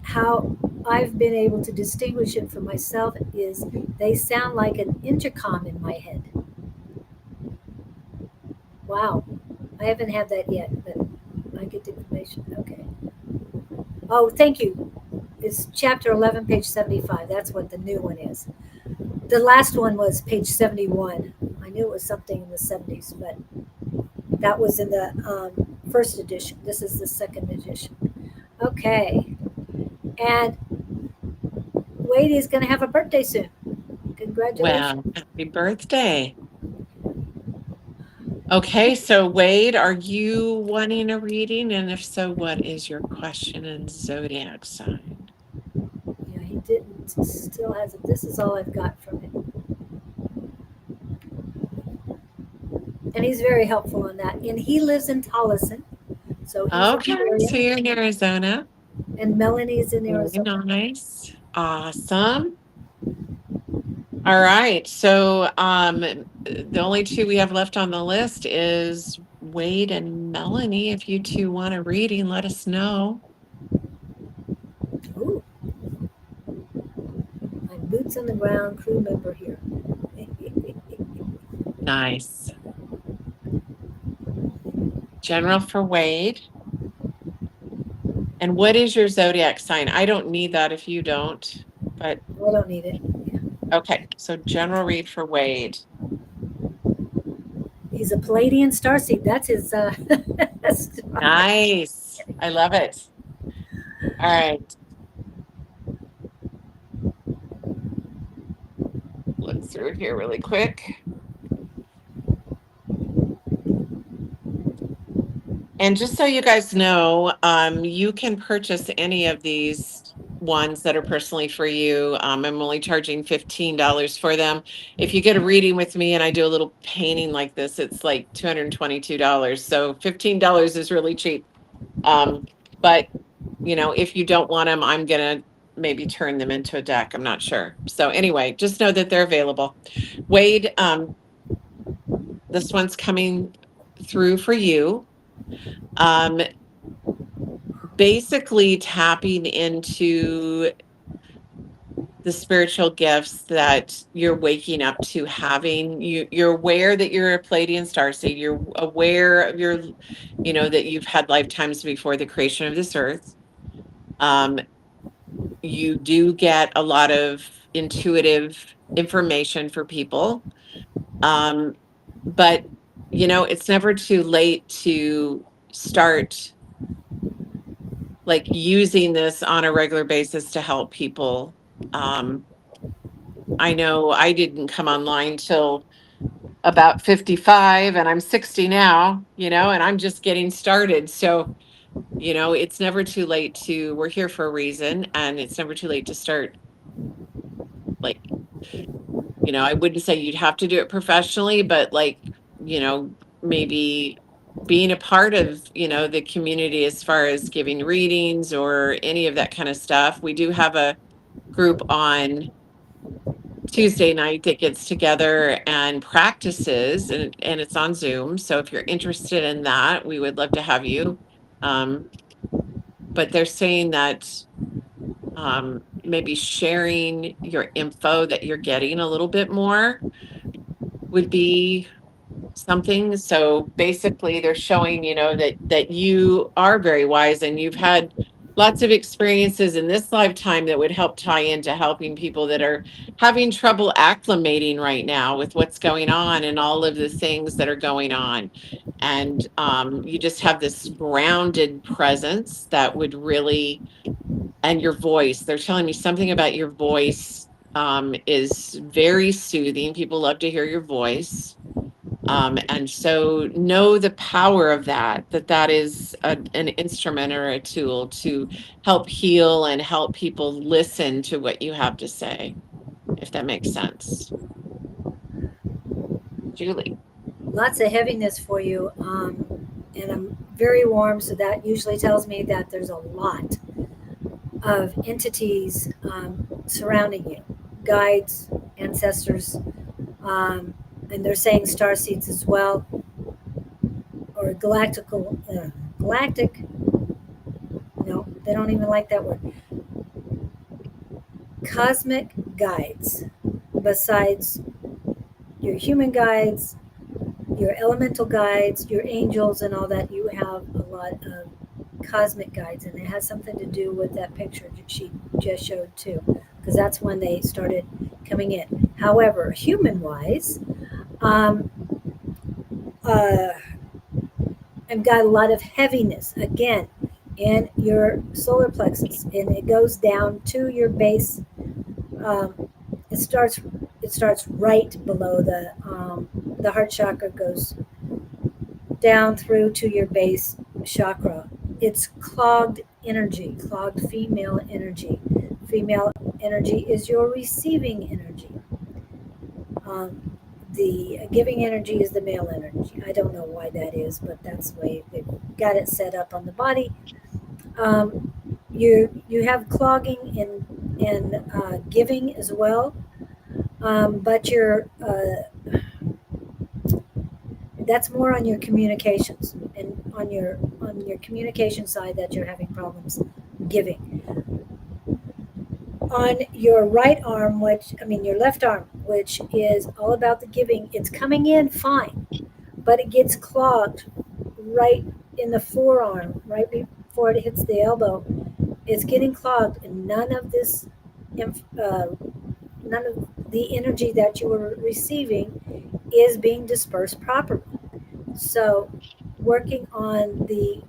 how I've been able to distinguish it for myself is they sound like an intercom in my head. Wow. I haven't had that yet, but I get the information. Okay. Oh, thank you. It's chapter 11, page 75. That's what the new one is. The last one was page 71. I knew it was something in the 70s, but that was in the first edition. This is the second edition. Okay. And Wade is going to have a birthday soon. Congratulations. Well, happy birthday. Okay, so Wade, are you wanting a reading? And if so, what is your question and zodiac sign? Yeah, he didn't. Still hasn't. This is all I've got from him. And he's very helpful on that. And he lives in Tolleson. So he's in the Okay, so area. you're in Arizona. And Melanie's in Very Arizona. nice. Awesome. All right. So the only two we have left on the list is Wade and Melanie. If you two want a reading, let us know. Ooh. I'm boots on the ground crew member here. Nice. General for Wade. And what is your zodiac sign? I don't need that if you don't, but I don't need it. okay. So general read for Wade. He's a Palladian starseed. That's his star. Nice. I love it. All right. Look through here really quick. And just so you guys know, you can purchase any of these ones that are personally for you. I'm only charging $15 for them. If you get a reading with me and I do a little painting like this, it's like $222. So $15 is really cheap. But if you don't want them, I'm gonna maybe turn them into a deck. I'm not sure. So anyway, just know that they're available. Wade, this one's coming through for you. Basically tapping into the spiritual gifts that you're waking up to having. You're aware that you're a Palladian starseed. You're aware of that you've had lifetimes before the creation of this earth. You do get a lot of intuitive information for people. But it's never too late to start like using this on a regular basis to help people. Um, I know I didn't come online till about 55 and I'm 60 now, and I'm just getting started. So, it's never too late we're here for a reason, and it's never too late to start. Like, I wouldn't say you'd have to do it professionally, but like, maybe being a part of, the community as far as giving readings or any of that kind of stuff. We do have a group on Tuesday night that gets together and practices, and it's on Zoom. So if you're interested in that, we would love to have you. But they're saying that maybe sharing your info that you're getting a little bit more would be something. So basically they're showing, that you are very wise and you've had lots of experiences in this lifetime that would help tie into helping people that are having trouble acclimating right now with what's going on and all of the things that are going on. And you just have this grounded presence that would really, and your voice, they're telling me something about your voice is very soothing. People love to hear your voice. And so know the power of that, that is an instrument or a tool to help heal and help people listen to what you have to say, if that makes sense. Julie. Lots of heaviness for you. And I'm very warm, so that usually tells me that there's a lot of entities surrounding you, guides, ancestors, and they're saying star seeds as well, or galactic. No, they don't even like that word. Cosmic guides, besides your human guides, your elemental guides, your angels, and all that. You have a lot of cosmic guides, and it has something to do with that picture that she just showed too, because that's when they started coming in. However, human wise, um, uh, I've got a lot of heaviness again in your solar plexus, and it goes down to your base. Um, it starts. It starts right below the heart chakra, goes down through to your base chakra. It's clogged energy, clogged female energy. Female energy is your receiving energy. Um, the giving energy is the male energy. I don't know why that is, but that's the way they've got it set up on the body. Um, you have clogging in giving as well, but that's more on your communications and on your communication side that you're having problems giving. On your right arm, which I mean your left arm, which is all about the giving, it's coming in fine, but it gets clogged right in the forearm, right before it hits the elbow. It's getting clogged, and none of the energy that you were receiving is being dispersed properly. So, working on the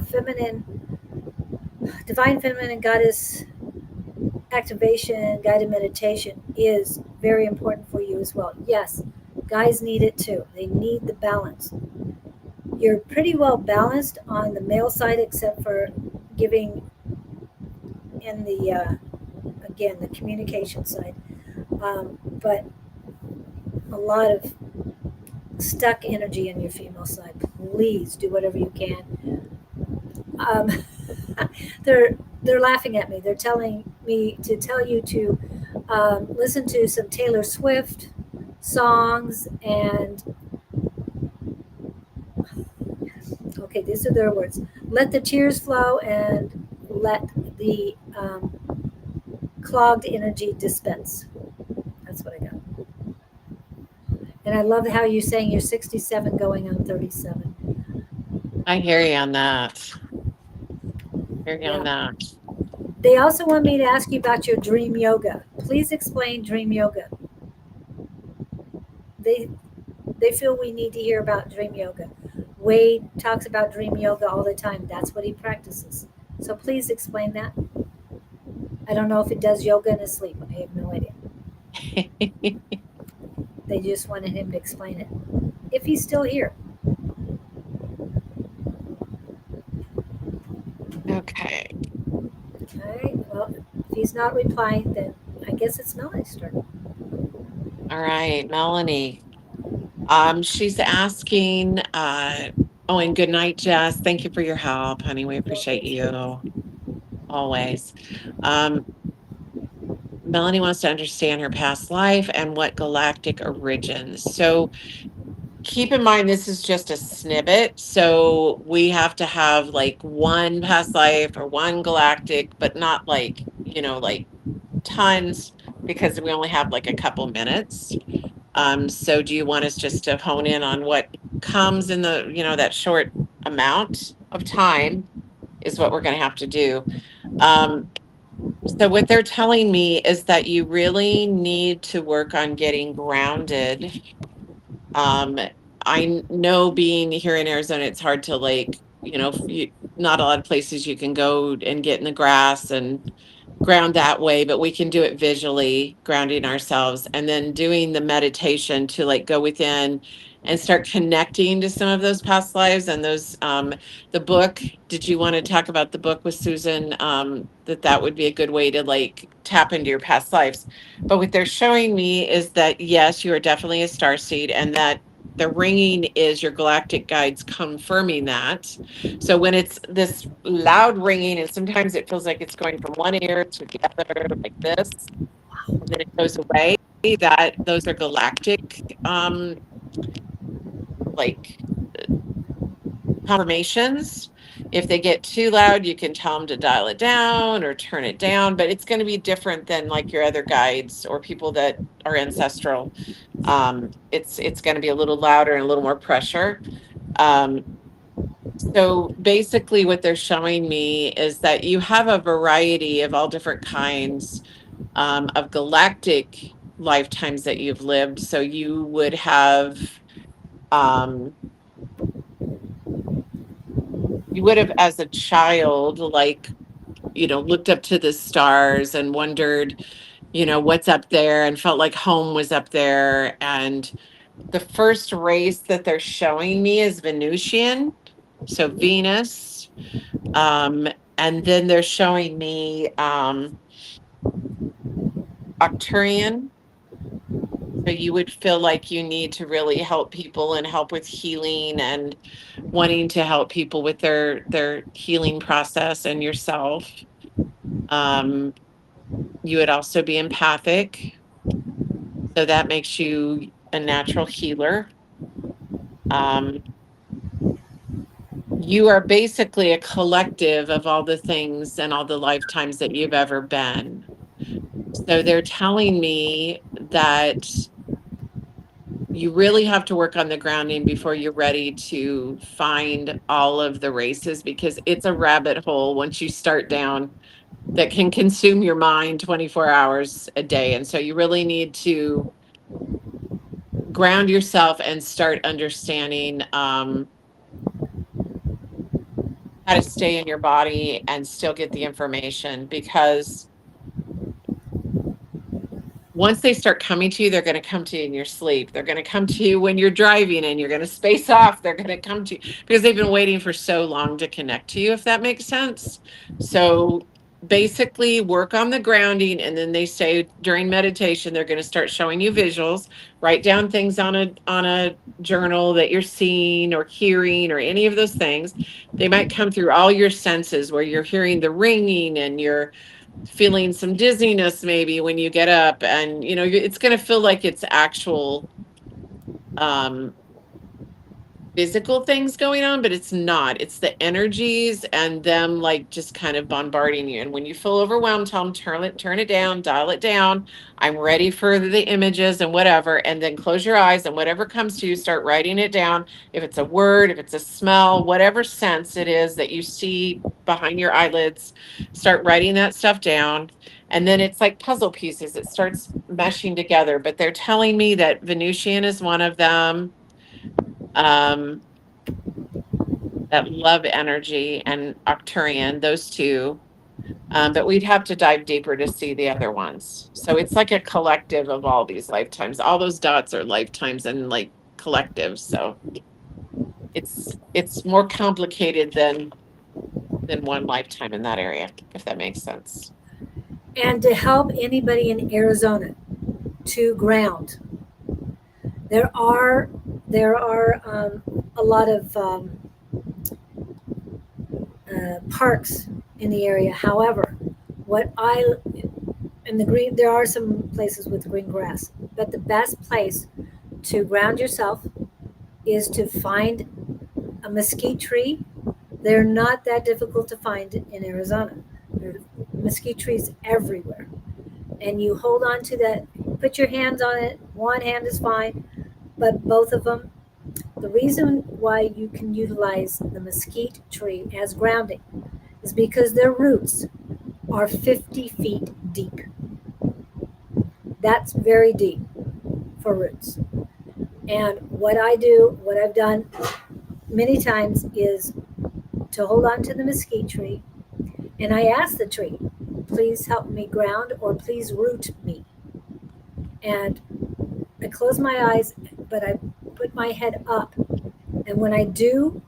feminine, divine feminine goddess activation, guided meditation is very important for you as well. Yes, guys need it too. They need the balance. You're pretty well balanced on the male side, except for giving in the, again, the communication side. But a lot of stuck energy in your female side. Please do whatever you can. Um, they're laughing at me. They're telling me to tell you to listen to some Taylor Swift songs, and okay, these are their words. Let the tears flow and let the clogged energy dispense. That's what I got. And I love how you're saying you're 67 going on 37. I hear you on that. Hear you on Yeah. that. They also want me to ask you about your dream yoga. Please explain dream yoga. They they feel we need to hear about dream yoga. Wade talks about dream yoga all the time. That's what he practices. So please explain that. I don't know if he does yoga in his sleep. I have no idea. They just wanted him to explain it. If he's still here. Okay. Okay. Well, if he's not replying, then I guess it's Melanie's turn. All right, Melanie. She's asking, oh, and good night, Jess. Thank you for your help, honey. We appreciate you always. Um, Melanie wants to understand her past life and what galactic origins. So keep in mind, this is just a snippet. So we have to have like one past life or one galactic, but not like, like tons, because we only have like a couple minutes. So do you want us just to hone in on what comes in that short amount of time is what we're going to have to do. So what they're telling me is that you really need to work on getting grounded. Um, I know being here in Arizona, it's hard to not a lot of places you can go and get in the grass and ground that way, but we can do it visually, grounding ourselves, and then doing the meditation to like go within and start connecting to some of those past lives and those the book. Did you want to talk about the book with Susan? That would be a good way to like tap into your past lives. But what they're showing me is that yes, you are definitely a star seed, and that the ringing is your galactic guides confirming that. So when it's this loud ringing, and sometimes it feels like it's going from one ear to the other, like this, and then it goes away, that those are galactic, like confirmations. If they get too loud, you can tell them to dial it down or turn it down, but it's going to be different than like your other guides or people that are ancestral. It's going to be a little louder and a little more pressure. Um, So basically, what they're showing me is that you have a variety of all different kinds of galactic lifetimes that you've lived. So you would have, um, as a child, like, looked up to the stars and wondered, what's up there and felt like home was up there. And the first race that they're showing me is Venusian, so Venus. Um, and then they're showing me Octurian. So you would feel like you need to really help people and help with healing and wanting to help people with their healing process and yourself. Um, you would also be empathic. So that makes you a natural healer. Um, you are basically a collective of all the things and all the lifetimes that you've ever been. So they're telling me that you really have to work on the grounding before you're ready to find all of the races, because it's a rabbit hole once you start down that can consume your mind 24 hours a day. And so you really need to ground yourself and start understanding how to stay in your body and still get the information, because once they start coming to you, they're going to come to you in your sleep. They're going to come to you when you're driving and you're going to space off. They're going to come to you because they've been waiting for so long to connect to you, if that makes sense. So basically work on the grounding, and then they say during meditation they're going to start showing you visuals. Write down things on a journal that you're seeing or hearing or any of those things. They might come through all your senses, where you're hearing the ringing and you're feeling some dizziness maybe when you get up, and it's going to feel like it's actual um physical things going on, but it's not. It's the energies and them like just kind of bombarding you. And when you feel overwhelmed, tell them turn it down, dial it down. I'm ready for the images and whatever. And then close your eyes, and whatever comes to you, start writing it down. If it's a word, if it's a smell, whatever sense it is that you see behind your eyelids, start writing that stuff down. And then it's like puzzle pieces. It starts meshing together. But they're telling me that Venusian is one of them, um, that love energy, and Octurian, those two. But we'd have to dive deeper to see the other ones. So it's like a collective of all these lifetimes. All those dots are lifetimes and like collectives. So it's more complicated than one lifetime in that area, if that makes sense. And to help anybody in Arizona to ground, there are a lot of parks in the area. However, there are some places with green grass, but the best place to ground yourself is to find a mesquite tree. They're not that difficult to find in Arizona. There are mesquite trees everywhere. And you hold on to that, put your hands on it. One hand is fine, but both of them. The reason why you can utilize the mesquite tree as grounding is because their roots are 50 feet deep. That's very deep for roots. And what I've done many times is to hold on to the mesquite tree, and I ask the tree, please help me ground, or please root me. And I close my eyes, but I put my head up. And when I do,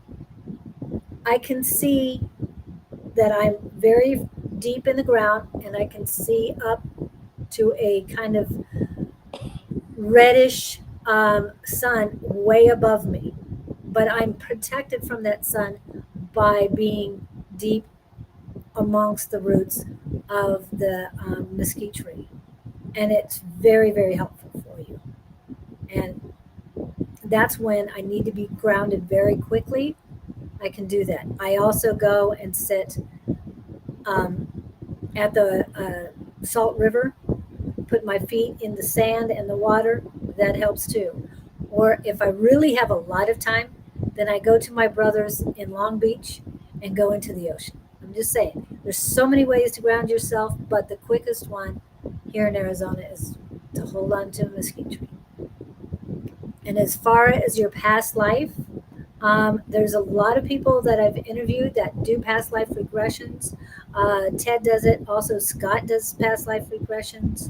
I can see that I'm very deep in the ground, and I can see up to a kind of reddish sun way above me. But I'm protected from that sun by being deep amongst the roots of the mesquite tree. And it's very, very helpful for you. And that's when I need to be grounded very quickly. I can do that. I also go and sit at the Salt River, put my feet in the sand and the water. That helps too. Or if I really have a lot of time, then I go to my brother's in Long Beach and go into the ocean. I'm just saying, there's so many ways to ground yourself, but the quickest one here in Arizona is to hold on to a mesquite tree. And as far as your past life, there's a lot of people that I've interviewed that do past life regressions. Ted does it. Also, Scott does past life regressions.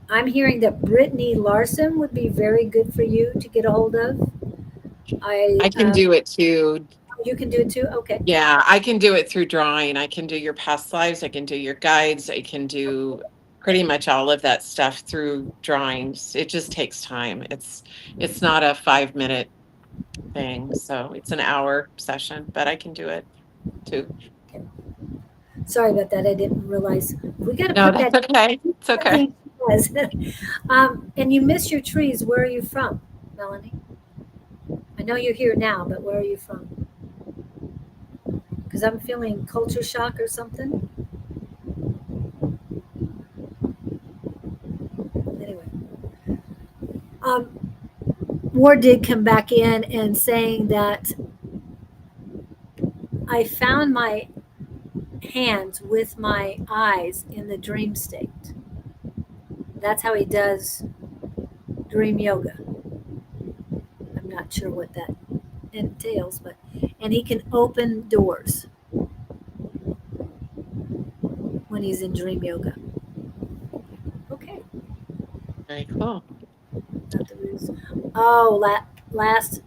I'm hearing that Brittany Larson would be very good for you to get a hold of. I can do it too. You can do it too? Okay. Yeah, I can do it through drawing. I can do your past lives. I can do your guides. I can do pretty much all of that stuff through drawings. It just takes time. It's not a 5-minute thing. So it's an hour session, but I can do it too. Sorry about that. I didn't realize. We got to No, put that. that's okay. It's okay. And you miss your trees. Where are you from, Melanie? I know you're here now, but where are you from? Because I'm feeling culture shock or something. Anyway, Ward did come back in and saying that I found my hands with my eyes in the dream state. That's how he does dream yoga. I'm not sure what that entails, but and he can open doors when he's in dream yoga. Okay. Very cool. Not the ruse. Oh, last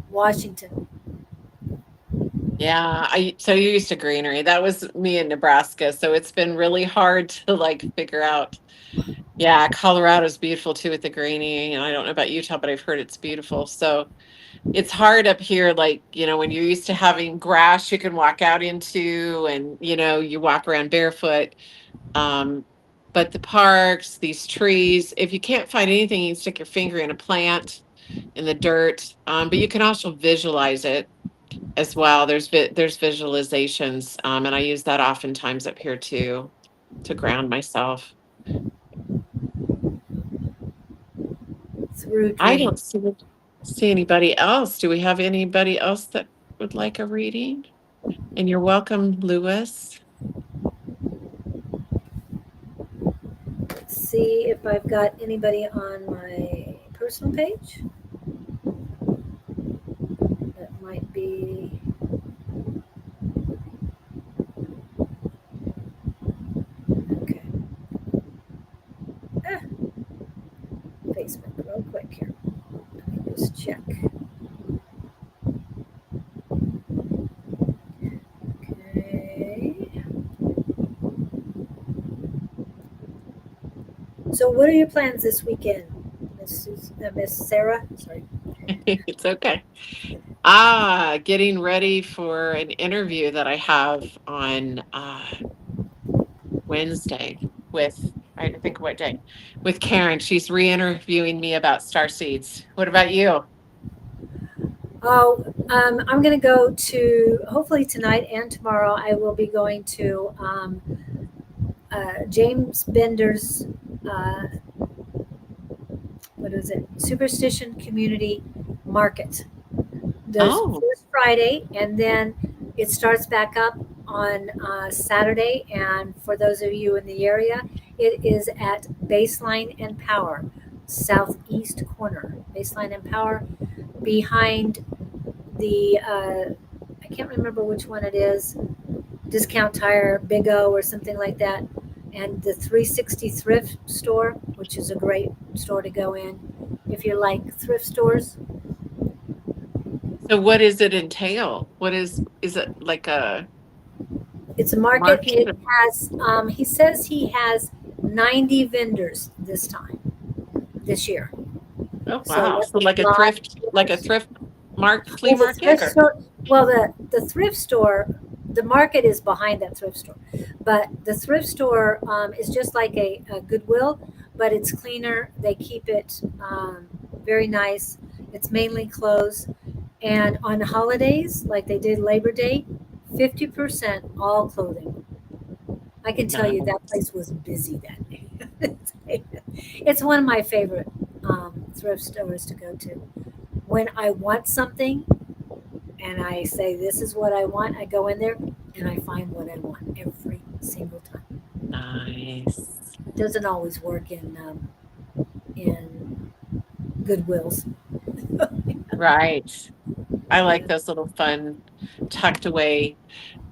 Washington. Yeah, so you used to greenery. That was me in Nebraska. So it's been really hard to like figure out. Yeah, Colorado's beautiful too with the greenery. And I don't know about Utah, but I've heard it's beautiful. So it's hard up here, like, when you're used to having grass you can walk out into and, you walk around barefoot. But the parks, these trees, if you can't find anything, you can stick your finger in a plant in the dirt. But you can also visualize it as well. There's visualizations, and I use that oftentimes up here too to ground myself. Through I dream. don't see anybody else. Do we have anybody else that would like a reading? And you're welcome, Lewis. Let's see if I've got anybody on my personal page. That might be. Okay. Facebook, real quick here. Let me just check. Okay. So, what are your plans this weekend, Miss Sarah? Sorry. It's okay. Getting ready for an interview that I have on Wednesday with, I had to think what day, with Karen. She's re-interviewing me about star seeds. What about you? Oh, I'm going to go to, hopefully tonight and tomorrow, I will be going to James Bender's, what is it? Superstition Community Market. There's first Friday, and then it starts back up on Saturday. And for those of you in the area, it is at Baseline and Power, southeast corner. Baseline and Power, behind the I can't remember which one it is. Discount Tire, Big O, or something like that. And the 360 Thrift Store, which is a great store to go in if you like thrift stores. So what does it entail? What is it like a It's a market. market? It has, he says he has 90 vendors this year. Oh So wow. that's So a lot. like a thrift flea Well, the market thrift or store, well, the thrift store, the market is behind that thrift store, but the thrift store is just like a Goodwill, but it's cleaner. They keep it very nice. It's mainly clothes, and on holidays, like they did Labor Day, 50% all clothing. I can tell you that nice. place was busy that day. It's one of my favorite thrift stores to go to. When I want something and I say, this is what I want, I go in there and I find what I want every single time. Nice. It doesn't always work in Goodwills. Right. I like Yeah. those little fun tucked away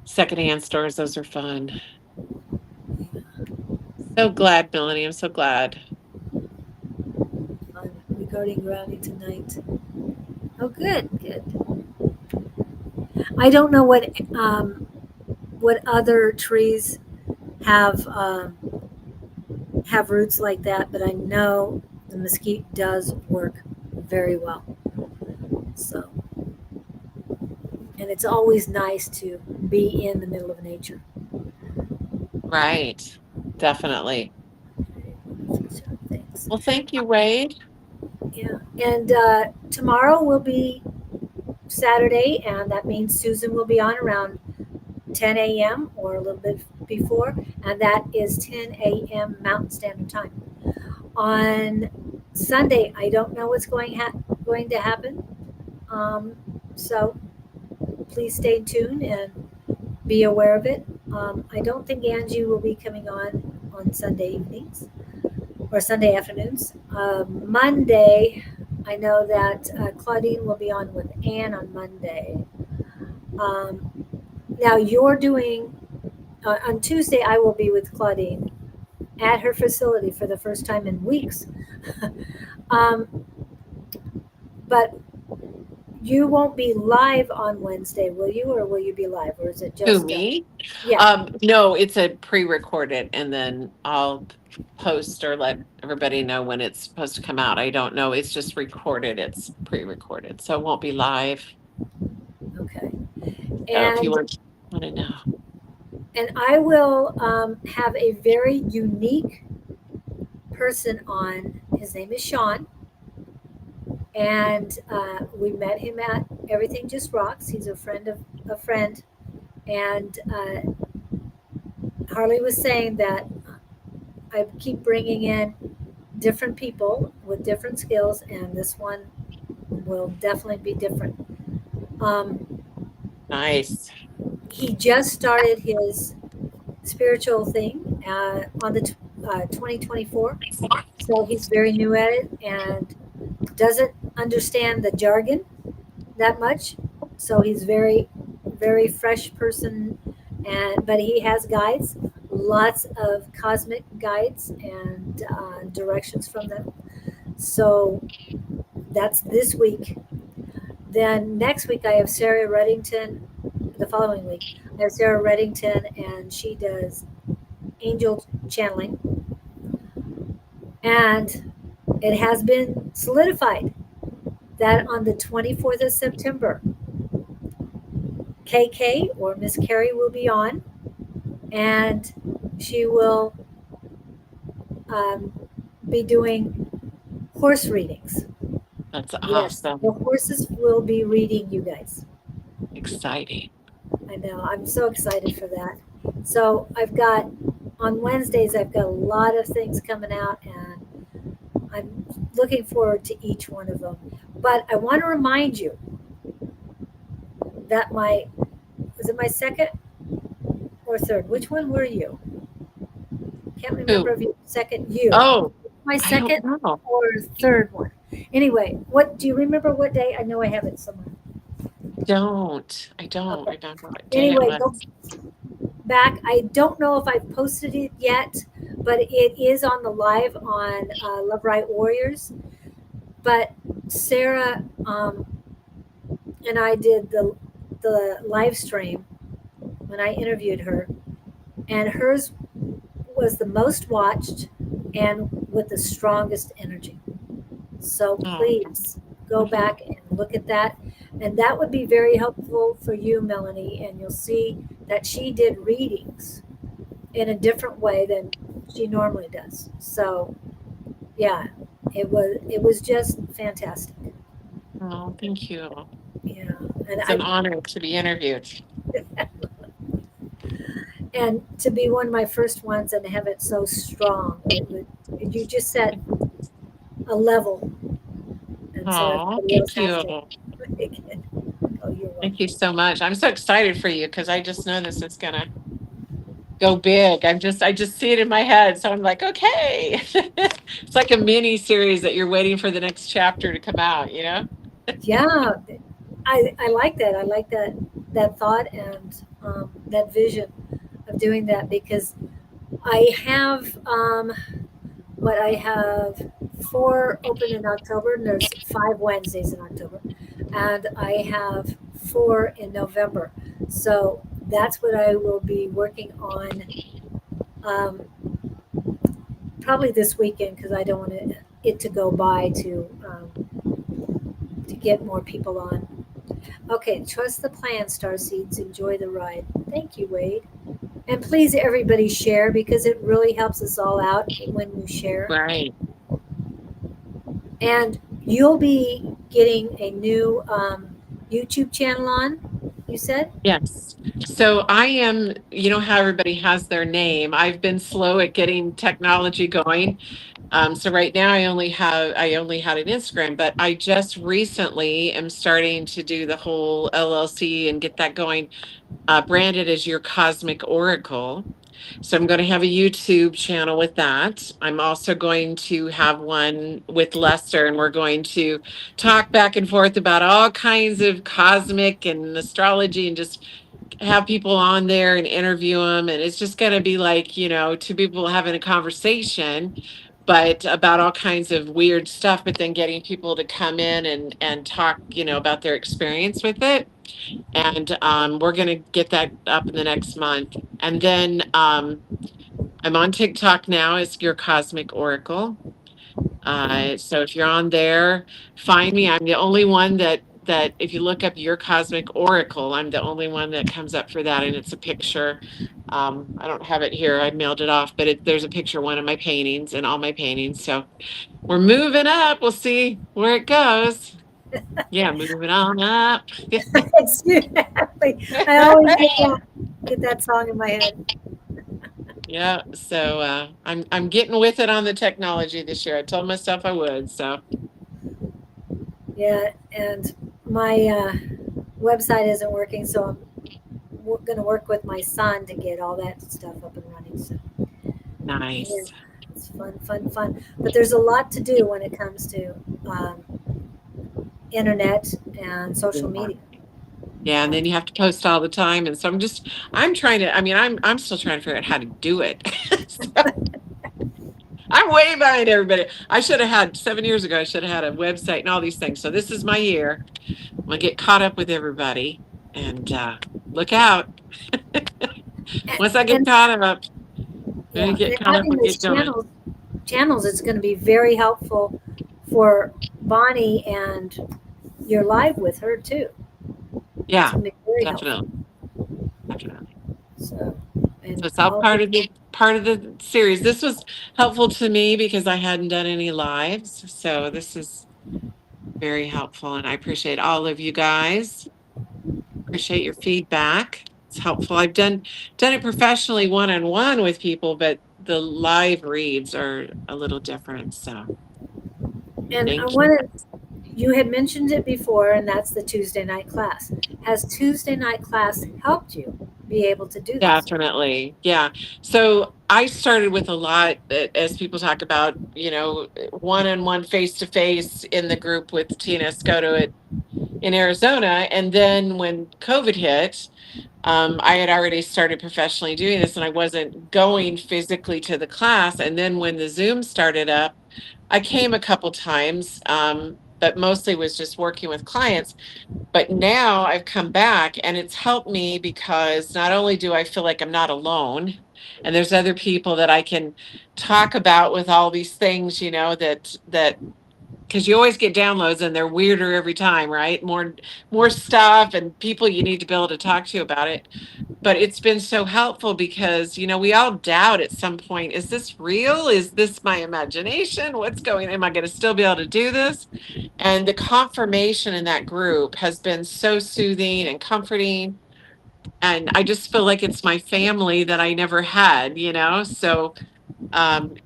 secondhand stores. Those are fun. So glad, Melanie. I'm so glad. Regarding brownie tonight. Oh, good, good. I don't know what other trees have have roots like that, but I know the mesquite does work very well. So, and it's always nice to be in the middle of nature. Right. Definitely. Thanks. Well, thank you, Wade. Yeah, and tomorrow will be Saturday, and that means Susan will be on around 10 a.m. or a little bit before, and that is 10 a.m. Mountain Standard Time. On Sunday, I don't know what's going to happen, so please stay tuned and be aware of it. I don't think Angie will be coming on Sunday evenings or Sunday afternoons. Monday, I know that Claudine will be on with Anne on Monday. Um, now you're doing on Tuesday. I will be with Claudine at her facility for the first time in weeks. um, but you won't be live on Wednesday, will you, or will you be live, or is it Who, just me? yeah? No, it's a pre-recorded and then I'll post or let everybody know when it's supposed to come out. I don't know. It's just recorded. It's pre-recorded. So it won't be live. Okay, So if you and want to know. I will have a very unique person on. His name is Sean, and we met him at Everything Just Rocks. He's a friend of a friend, and Harley was saying that I keep bringing in different people with different skills, and this one will definitely be different. Um, Nice. he just started his spiritual thing on the 2024, so he's very new at it and doesn't understand the jargon that much. So he's very fresh person, and but he has guides, lots of cosmic guides and directions from them. So that's this week. Then next week I have Sarah Reddington. The following week I have Sarah Reddington, and she does angel channeling, and it has been solidified that on the 24th of September, KK or Miss Carrie will be on, and she will um, be doing horse readings. That's Yes, the awesome. horses will be reading you guys. Exciting. I know. I'm so excited for that. So I've got on Wednesdays, I've got a lot of things coming out, and I'm looking forward to each one of them. But I want to remind you that was it my second or third? Which one were you? Can't remember Who? if you second you. Oh, My I don't second know. or third one. Anyway, what do you remember what day? I know I have it somewhere. I don't Okay. remember what day it Anyway, go was. back. I don't know if I've posted it yet, but it is on the live on Love Right Warriors. But Sarah and I did the live stream when I interviewed her, and hers was the most watched and with the strongest energy. So Oh, please go back and look at that. And that would be very helpful for you, Melanie. And you'll see that she did readings in a different way than she normally does. So yeah, it was just fantastic. oh, thank you. Yeah. And It's an I honor to be interviewed. and to be one of my first ones and have it so strong. It would you just set a level, and so Oh, everybody else thank has to you. make it. Oh, you're Thank you welcome. so much. I'm so excited for you because I just know this is gonna go big. I just see it in my head. So I'm like, okay. It's like a mini series that you're waiting for the next chapter to come out, you know? Yeah, I like that. I like that thought and that vision of doing that because I have I have four open in October, and there's 5 Wednesdays in October, and I have four in November. So that's what I will be working on um, probably this weekend because I don't want it to go by to get more people on. Okay, trust the plan, Starseeds. Enjoy the ride. Thank you, Wade. And please, everybody, share because it really helps us all out when you share. Right. And you'll be getting a new YouTube channel on, you said? Yes. So I am, you know how everybody has their name. I've been slow at getting technology going. So right now I only had an Instagram, but I just recently am starting to do the whole LLC and get that going, branded as your Cosmic Oracle. So I'm going to have a YouTube channel with that. I'm also going to have one with Lester, and we're going to talk back and forth about all kinds of cosmic and astrology and just have people on there and interview them. And it's just going to be like, you know, two people having a conversation, but about all kinds of weird stuff, but then getting people to come in and talk, you know, about their experience with it. And we're going to get that up in the next month. And then I'm on TikTok now as your Cosmic Oracle. So if you're on there, find me. I'm the only one that if you look up your Cosmic Oracle, I'm the only one that comes up for that, and it's a picture. I don't have it here. I mailed it off, but there's a picture of one of my paintings and all my paintings. So we're moving up. We'll see where it goes. Yeah, moving on up. Exactly. I always get that song in my head. Yeah, so I'm getting with it on the technology this year. I told myself I would. So Yeah, and my website isn't working, so I'm going to work with my son to get all that stuff up and running. So yeah, nice. it's fun, fun, fun. But there's a lot to do when it comes to um, internet and social Yeah. media. Yeah, and then you have to post all the time. And so I'm trying to, I mean, I'm still trying to figure out how to do it. So I'm way behind everybody. I should have had 7 years ago, I should have had a website and all these things. So this is my year. I'm gonna get caught up with everybody and look out. Once I get And caught up, I'm gonna yeah, get and caught up having and those get going. channels, it's going to be very helpful for Bonnie and your live with her too. It's Yeah, going to be very helpful. definitely. Definitely. So, So and it's all part of the series. This was helpful to me because I hadn't done any lives. So this is very helpful, and I appreciate all of you guys. Appreciate your feedback. It's helpful. I've done it professionally one on one with people, but the live reads are a little different. So and I thank you. wanted you had mentioned it before, and that's the Tuesday night class. Has Tuesday night class helped you be able to do this? Definitely. Yeah. So I started with a lot as people talk about, you know, one on one face to face in the group with Tina Scoto in Arizona. And then when COVID hit, I had already started professionally doing this and I wasn't going physically to the class. And then when the Zoom started up, I came a couple times, but mostly was just working with clients. But now I've come back and it's helped me because not only do I feel like I'm not alone, and there's other people that I can talk about with all these things, that because you always get downloads and they're weirder every time, right? More stuff and people you need to be able to talk to about it. But it's been so helpful because we all doubt at some point, is this real? Is this my imagination? What's going, am I going to still be able to do this? And the confirmation in that group has been so soothing and comforting. And I just feel like it's my family that I never had. So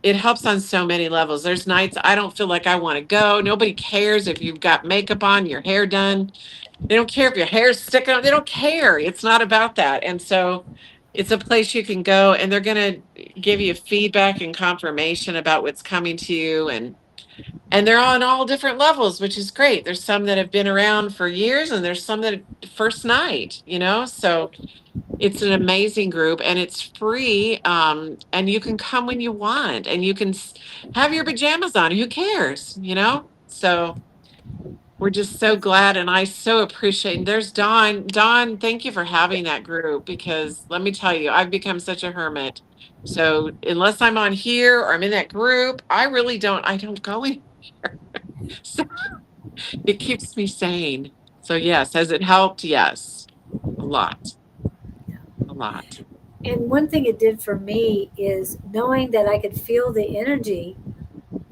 it helps on so many levels. There's nights I don't feel like I want to go. Nobody cares if you've got makeup on, your hair done. They don't care if your hair's sticking out. They don't care. It's not about that. And so it's a place you can go and they're going to give you feedback and confirmation about what's coming to you. And they're on all different levels, which is great. There's some that have been around for years and there's some that first night. So it's an amazing group and it's free. And you can come when you want and you can have your pajamas on. Who cares? So we're just so glad and I so appreciate. And there's Don. Don, thank you for having that group because let me tell you, I've become such a hermit. So unless I'm on here or I'm in that group, I don't go in. So it keeps me sane. So yes, has it helped? Yes. A lot. A lot. And one thing it did for me is knowing that I could feel the energy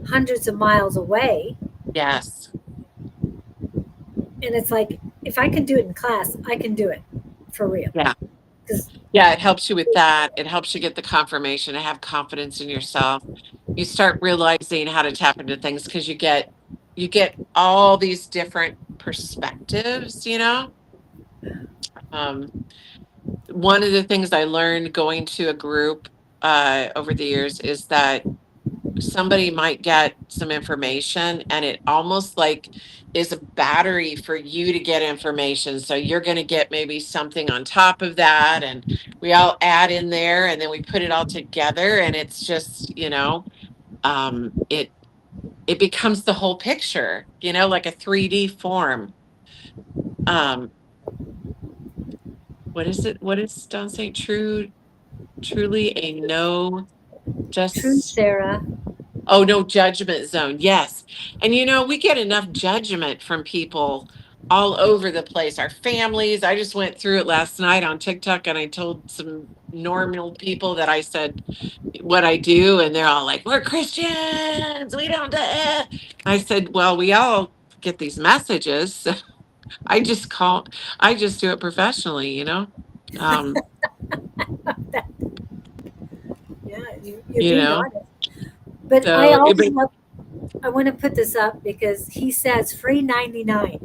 hundreds of miles away. Yes. And it's like, if I can do it in class, I can do it for real. Yeah. Because Yeah, it helps you with that. It helps you get the confirmation and have confidence in yourself. You start realizing how to tap into things because you get all these different perspectives. Um, one of the things I learned going to a group over the years is that somebody might get some information and it almost like is a battery for you to get information. So you're going to get maybe something on top of that and we all add in there and then we put it all together and it's just, it becomes the whole picture, like a 3D form. Um, what is it? What is Don saying? Truly a no true, just Sarah. Oh, no judgment zone. Yes. And we get enough judgment from people all over the place. Our families. I just went through it last night on TikTok and I told some normal people that I said what I do and they're all like, "We're Christians. We don't do it." I said, "Well, we all get these messages." I just call I just do it professionally. Um, Yeah, you're you being know. honest. But I So also love, I want to put this up because he says free 99.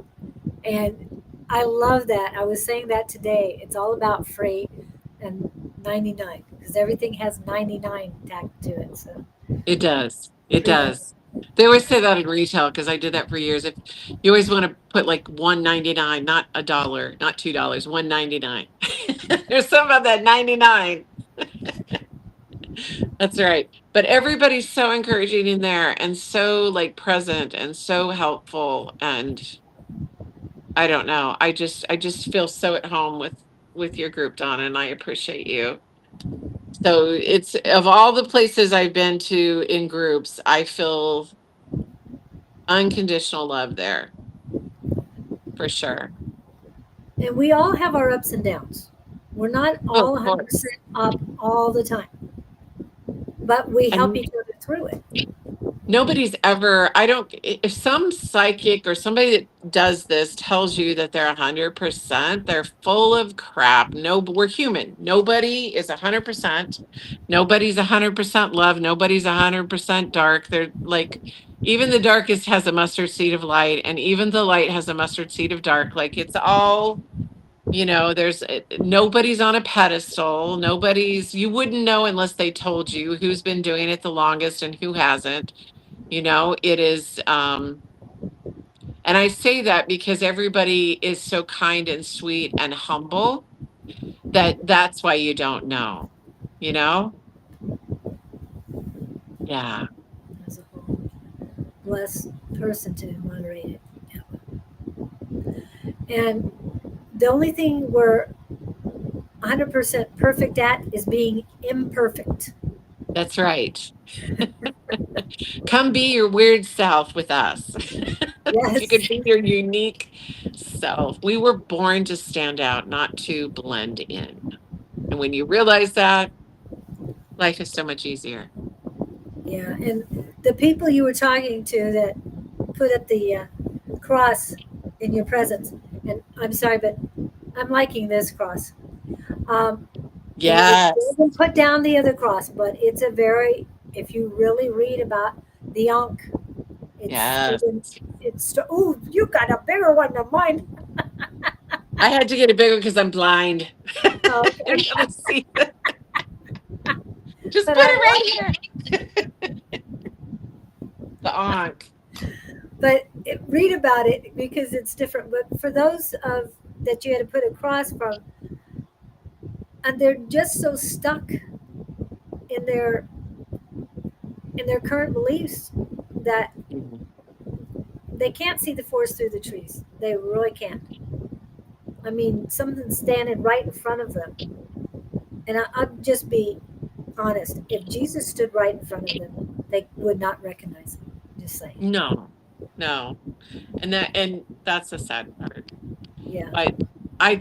And I love that. I was saying that today. It's all about free and 99 because everything has 99 tagged to it. So it does. It free 99. does. They always say that in retail because I did that for years. If you always want to put like 1.99, not a dollar, not $2, 1.99. There's something about that 99. That's right. But everybody's so encouraging in there and so like present and so helpful. And I don't know. I just feel so at home with your group, Donna, and I appreciate you. So it's of all the places I've been to in groups, I feel unconditional love there for sure. And we all have our ups and downs. We're not Oh, all of course. 100% up all the time, but we help And each other through it. nobody's ever, I don't, if some psychic or somebody that does this tells you that they're 100%, they're full of crap. No, we're human. Nobody is 100%. Nobody's 100% love. Nobody's 100% dark. They're like, even the darkest has a mustard seed of light, and even the light has a mustard seed of dark. Like it's all there's nobody's on a pedestal. You wouldn't know unless they told you who's been doing it the longest and who hasn't. It is, And I say that because everybody is so kind and sweet and humble that that's why you don't know, you know? Yeah, as a whole. Blessed person to moderate it. And the only thing we're 100% perfect at is being imperfect. that's right. Come be your weird self with us. You Yes. could be your unique self. We were born to stand out, not to blend in. And when you realize that, life is so much easier. Yeah. And the people you were talking to that put up the cross in your presence, and I'm sorry, but I'm liking this cross. Um, and it Yes. doesn't put down the other cross, but it's a very, if you really read about the Ankh, it's Yes. even, it's, oh, you got a bigger one than mine. I had to get a big one because I'm blind. Oh, I okay. didn't really see it. Just But put I it right like, here. The ankh. but read about it because it's different. But for those of that you had to put a cross from, and they're just so stuck in their current beliefs that they can't see the forest through the trees. They really can't. I mean, something's standing right in front of them. And I'll just be honest. If Jesus stood right in front of them, they would not recognize him. Just saying. No, no. And that's the sad part. Yeah. But I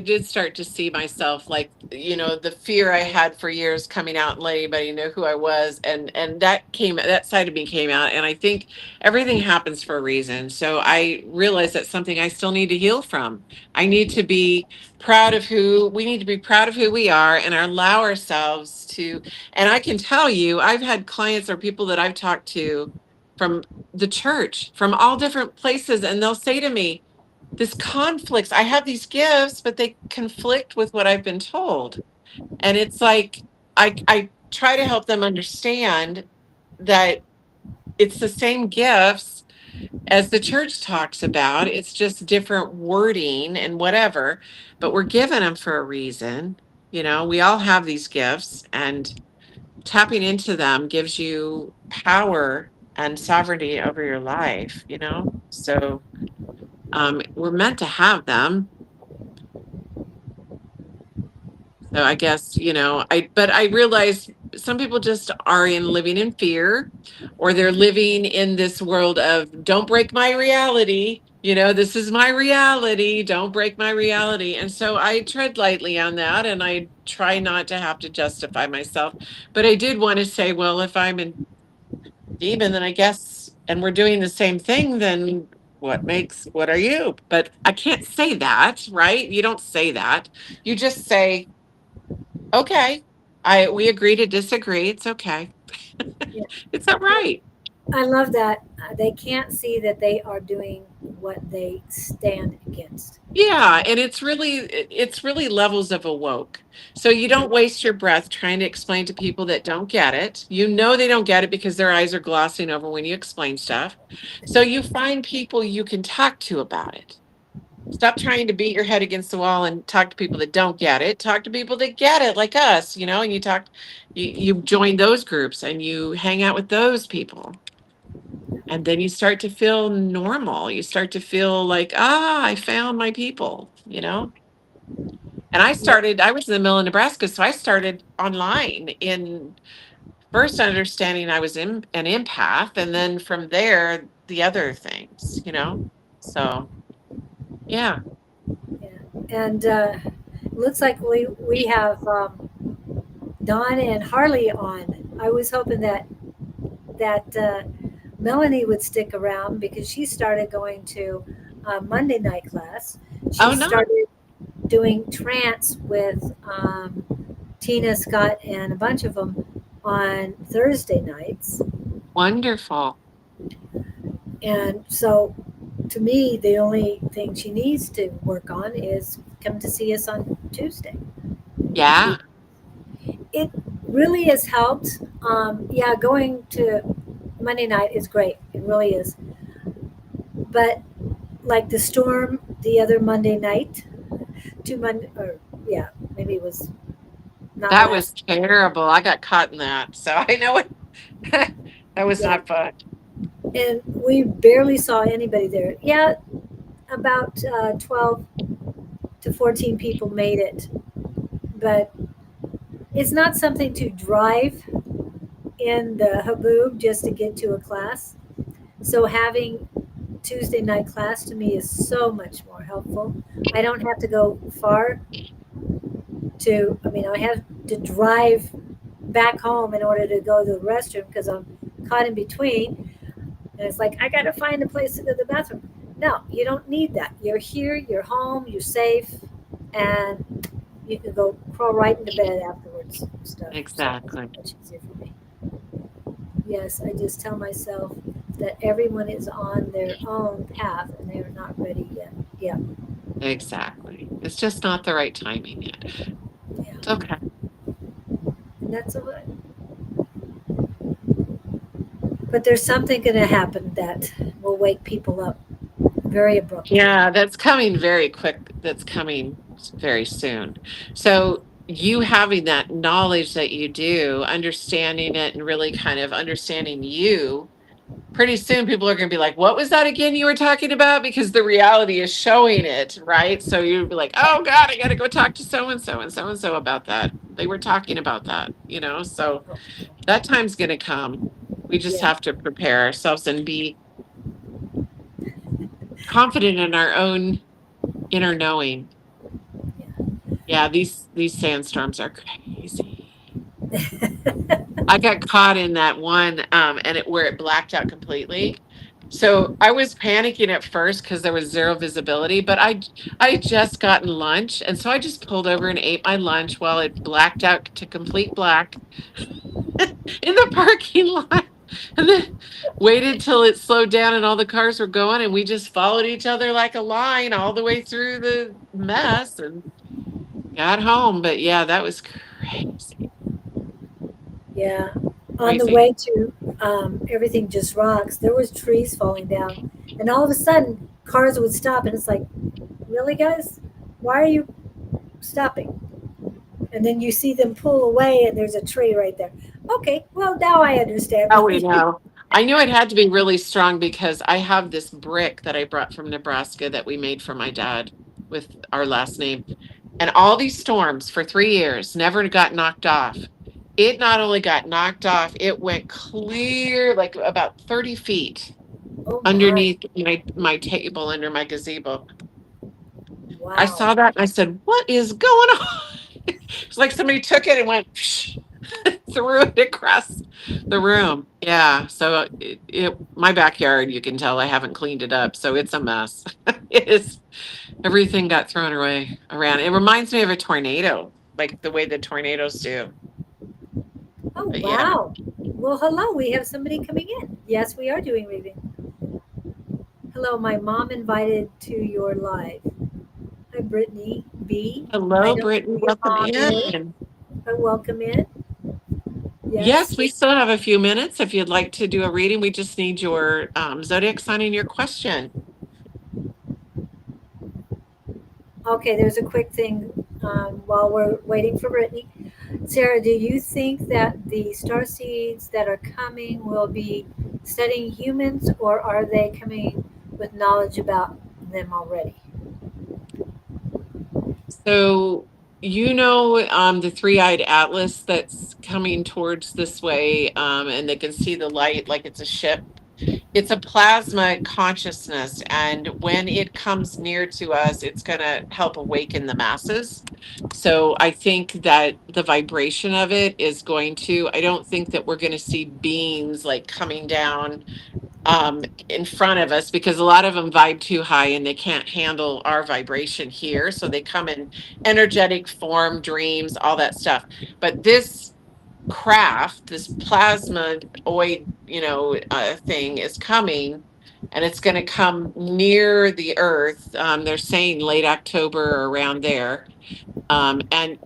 did start to see myself like, the fear I had for years coming out and letting anybody know who I was. And that side of me came out. And I think everything happens for a reason. So I realized that's something I still need to heal from. I need to be we need to be proud of who we are and allow ourselves to, and I can tell you, I've had clients or people that I've talked to from the church, from all different places, and they'll say to me, this conflicts. I have these gifts, but they conflict with what I've been told. And it's like I try to help them understand that it's the same gifts as the church talks about. It's just different wording and whatever, but we're given them for a reason. We all have these gifts, and tapping into them gives you power and sovereignty over your life. So we're meant to have them. So I guess, but I realize some people just are living in fear, or they're living in this world of don't break my reality. This is my reality. Don't break my reality. And so I tread lightly on that, and I try not to have to justify myself. But I did want to say, well, if I'm a demon, then I guess, and we're doing the same thing, then what are you? But I can't say that, right? You don't say that. You just say, okay. We agree to disagree. It's okay. Yeah. It's all right. I love that. They can't see that they are doing what they stand against. Yeah, and it's really levels of awoke. So you don't waste your breath trying to explain to people that don't get it. They don't get it because their eyes are glossing over when you explain stuff. So you find people you can talk to about it. Stop trying to beat your head against the wall and talk to people that don't get it. Talk to people that get it, like us, and you join those groups and you hang out with those people. And then you start to feel normal. You start to feel like, I found my people. And Yeah. I was in the middle of Nebraska, so I started online in first understanding I was an empath, and then from there, the other things. So, yeah. Yeah. And looks like we have Don and Harley on. I was hoping that Melanie would stick around because she started going to Monday night class. She Oh, no. started doing trance with Tina Scott and a bunch of them on Thursday nights. Wonderful. And so, to me, the only thing she needs to work on is come to see us on Tuesday. Yeah. It really has helped. Yeah, going to Monday night is great. It really is. But like the storm the other Monday night, 2 Monday, or yeah, maybe it was not That was last. terrible. I got caught in that. So I know it. That was Yeah, not fun. and we barely saw anybody there. Yeah, about 12 to 14 people made it, but it's not something to drive in the haboob just to get to a class. So having Tuesday night class to me is so much more helpful. I don't have to go far I mean, I have to drive back home in order to go to the restroom because I'm caught in between. And it's like, I got to find a place to go to the bathroom. No, you don't need that. You're here, you're home, you're safe, and you can go crawl right into bed afterwards and stuff. So it's Exactly. much easier for me. Yes, I just tell myself that everyone is on their own path and they're not ready yet. Yeah, Exactly. It's just not the right timing yet. yeah. It's okay. And that's a but there's something going to happen that will wake people up very abruptly. Yeah, that's coming very quick. That's coming very soon. So you having that knowledge that you do, understanding it and really kind of understanding you, pretty soon people are going to be like, what was that again you were talking about? Because the reality is showing it, right? So you'd be like, oh God, I got to go talk to so and so about that. They were talking about that, you know? So that time's going to come. We just Yeah, have to prepare ourselves and be confident in our own inner knowing. Yeah, these sandstorms are crazy. I got caught in that one and it where it blacked out completely. So I was panicking at first because there was zero visibility, but I had just gotten lunch and so I just pulled over and ate my lunch while it blacked out to complete black in the parking lot. And then waited till it slowed down and all the cars were going and we just followed each other like a line all the way through the mess and got home. But yeah, that was crazy. yeah. On the Crazy. way to Everything Just Rocks, there was trees falling down, and all of a sudden, cars would stop, and it's like, really, guys, why are you stopping? And then you see them pull away, and there's a tree right there. Okay, well now I understand Oh, why. we know. I knew it had to be really strong because I have this brick that I brought from Nebraska that we made for my dad with our last name. And all these storms for 3 years never got knocked off. It not only got knocked off, it went clear like about 30 feet Oh my! underneath my table under my gazebo. I Wow. saw that and I said, "What is going on?" It's like somebody took it and went threw it across the room. Yeah. So my backyard, you can tell I haven't cleaned it up. So it's a mess. It is everything got thrown away around. It reminds me of a tornado, like the way the tornadoes do. Oh But yeah. wow. Well, hello. We have somebody coming in. Yes, we are doing reading. Hello, my mom invited to your live. Hi, Brittany B. I Hello, don't know Brittany. who your Welcome mom is, in. but welcome in. Yes, Yes. we still have a few minutes. If you'd like to do a reading, we just need your zodiac sign and your question. Okay, there's a quick thing while we're waiting for Brittany. Sarah, do you think that the star seeds that are coming will be studying humans, or are they coming with knowledge about them already? So, the three-eyed atlas that's coming towards this way, and they can see the light like it's a ship. It's a plasma consciousness, and when it comes near to us, it's going to help awaken the masses. So, I think that the vibration of it is going to, I don't think that we're going to see beings like coming down in front of us because a lot of them vibe too high and they can't handle our vibration here. So they come in energetic form, dreams, all that stuff. But this craft, this plasmaoid, thing is coming and it's going to come near the earth. They're saying late October or around there. And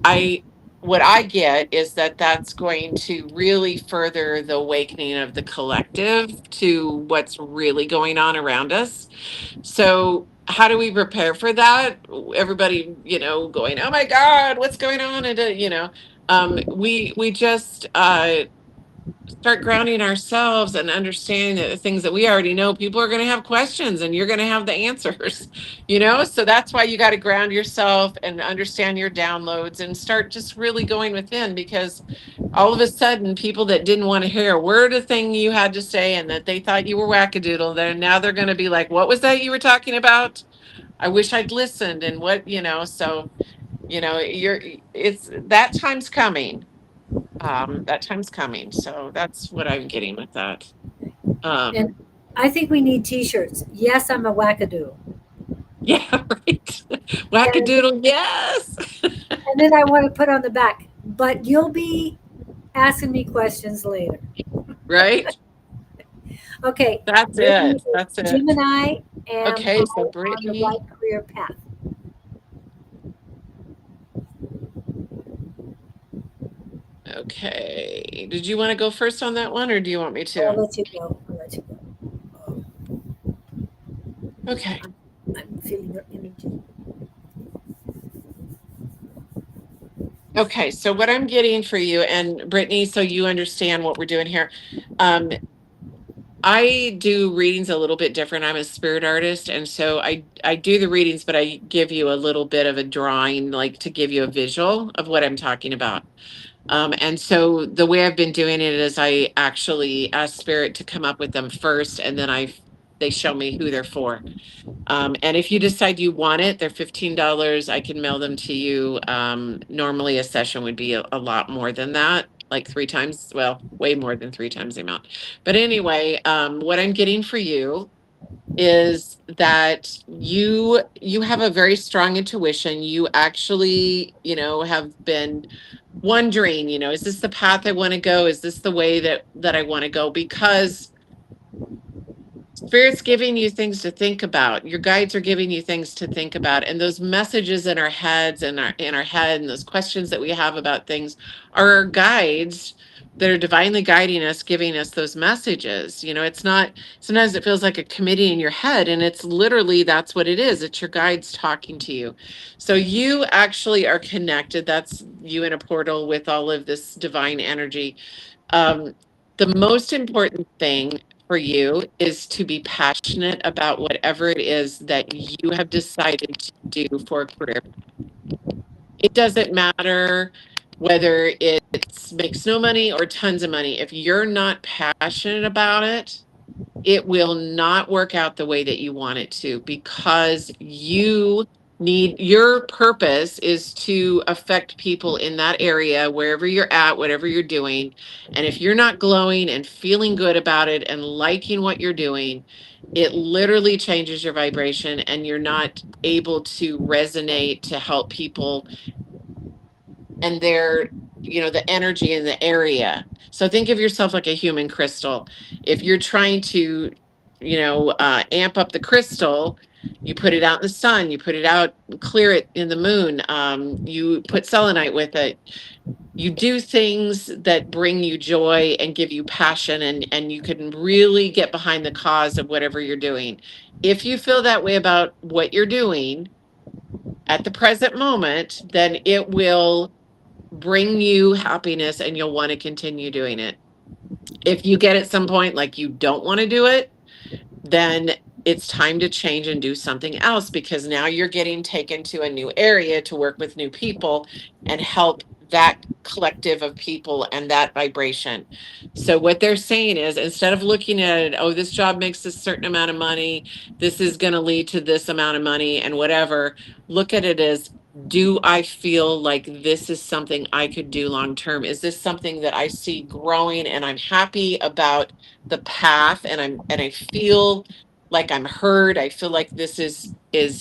I what I get is that that's going to really further the awakening of the collective to what's really going on around us. So, how do we prepare for that? Everybody, going, "Oh my God, what's going on?" And we just start grounding ourselves and understanding that the things that we already know, people are going to have questions and you're going to have the answers, so that's why you got to ground yourself and understand your downloads and start just really going within, because all of a sudden people that didn't want to hear a word of thing you had to say and that they thought you were wackadoodle, now they're going to be like, what was that you were talking about? I wish I'd listened. And so you're it's that time's coming. That time's coming. So that's what I'm getting with that. And Um, I think we need T-shirts. Yes, I'm a wackadoo. yeah, right. And, Wackadoodle, yes. and then I want to put on the back, but you'll be asking me questions later. Right? Okay, That's Brittany it. That's is it. Gemini. Am Okay, I so on the Brittany. right career path? Okay. Did you want to go first on that one or do you want me I'll to? let you go. I'll let you go. Okay. I'm feeling your energy. Okay, so what I'm getting for you, and Brittany, so you understand what we're doing here. Um, I do readings a little bit different. I'm a spirit artist, and so I do the readings, but I give you a little bit of a drawing, like to give you a visual of what I'm talking about. And so the way I've been doing it is I actually ask spirit to come up with them first, and then they show me who they're for. And if you decide you want it, they're $15. I can mail them to you. Normally, a session would be a lot more than that, like three times, well, way more than three times the amount. But anyway, what I'm getting for you is that you have a very strong intuition. You actually, have been wondering, is this the path I want to go? Is this the way that I want to go? Because Spirit's giving you things to think about. Your guides are giving you things to think about. And those messages in our heads and in our head and those questions that we have about things are our guides that are divinely guiding us, giving us those messages. It's not, sometimes it feels like a committee in your head, and it's literally that's what it is. It's your guides talking to you. So you actually are connected. That's you in a portal with all of this divine energy. um, the most important thing for you is to be passionate about whatever it is that you have decided to do for a career. It doesn't matter whether it makes no money or tons of money. If you're not passionate about it, it will not work out the way that you want it to, because your purpose is to affect people in that area, wherever you're at, whatever you're doing. And if you're not glowing and feeling good about it and liking what you're doing, it literally changes your vibration and you're not able to resonate to help people and the energy in the area. So think of yourself like a human crystal. If you're trying to amp up the crystal, you put it out in the sun, you put it out, clear it in the moon, you put selenite with it. You do things that bring you joy and give you passion, and you can really get behind the cause of whatever you're doing. If you feel that way about what you're doing at the present moment, then it will bring you happiness and you'll want to continue doing it. If you get at some point like you don't want to do it, then it's time to change and do something else, because now you're getting taken to a new area to work with new people and help that collective of people and that vibration. So what they're saying is, instead of looking at it, oh, this job makes a certain amount of money, this is going to lead to this amount of money and whatever, look at it as, do I feel like this is something I could do long term? Is this something that I see growing and I'm happy about the path, and I feel like I'm heard. I feel like this is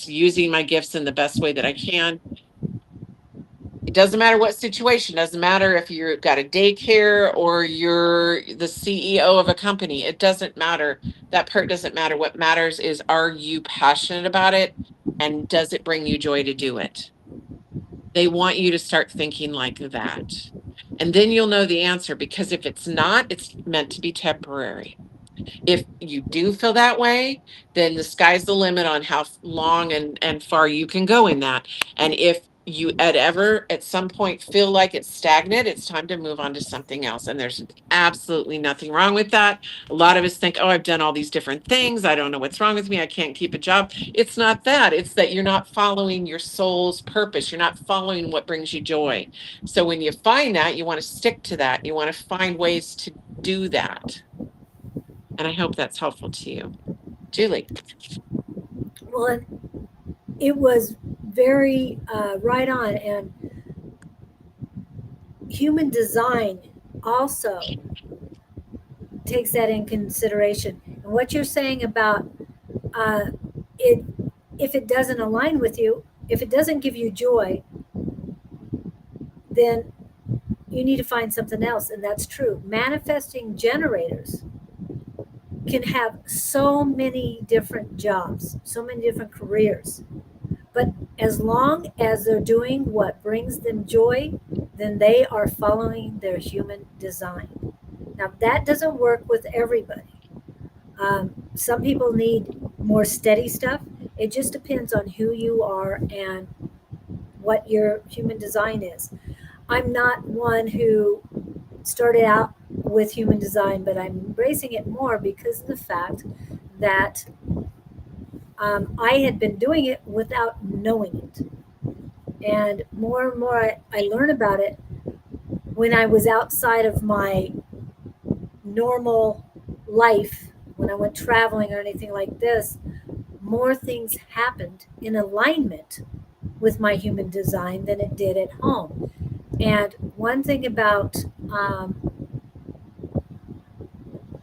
using my gifts in the best way that I can. It doesn't matter what situation, doesn't matter if you've got a daycare or you're the CEO of a company. It doesn't matter. That part doesn't matter. What matters is, are you passionate about it and does it bring you joy to do it? They want you to start thinking like that. And then you'll know the answer, because if it's not, it's meant to be temporary. If you do feel that way, then the sky's the limit on how long and far you can go in that. And if you at some point feel like it's stagnant, it's time to move on to something else. And there's absolutely nothing wrong with that. A lot of us think, oh, I've done all these different things. I don't know what's wrong with me. I can't keep a job. It's not that. It's that you're not following your soul's purpose. You're not following what brings you joy. So when you find that, you want to stick to that. You want to find ways to do that. And I hope that's helpful to you. Julie. Well, it was very right on. And human design also takes that in consideration. And what you're saying about it, if it doesn't align with you, if it doesn't give you joy, then you need to find something else. And that's true. Manifesting generators can have so many different jobs, so many different careers. But as long as they're doing what brings them joy, then they are following their human design. Now, that doesn't work with everybody. Some people need more steady stuff. It just depends on who you are and what your human design is. I'm not one who started out with human design, but I'm embracing it more because of the fact that I had been doing it without knowing it. And more I learn about it when I was outside of my normal life, when I went traveling or anything like this, more things happened in alignment with my human design than it did at home. And one thing about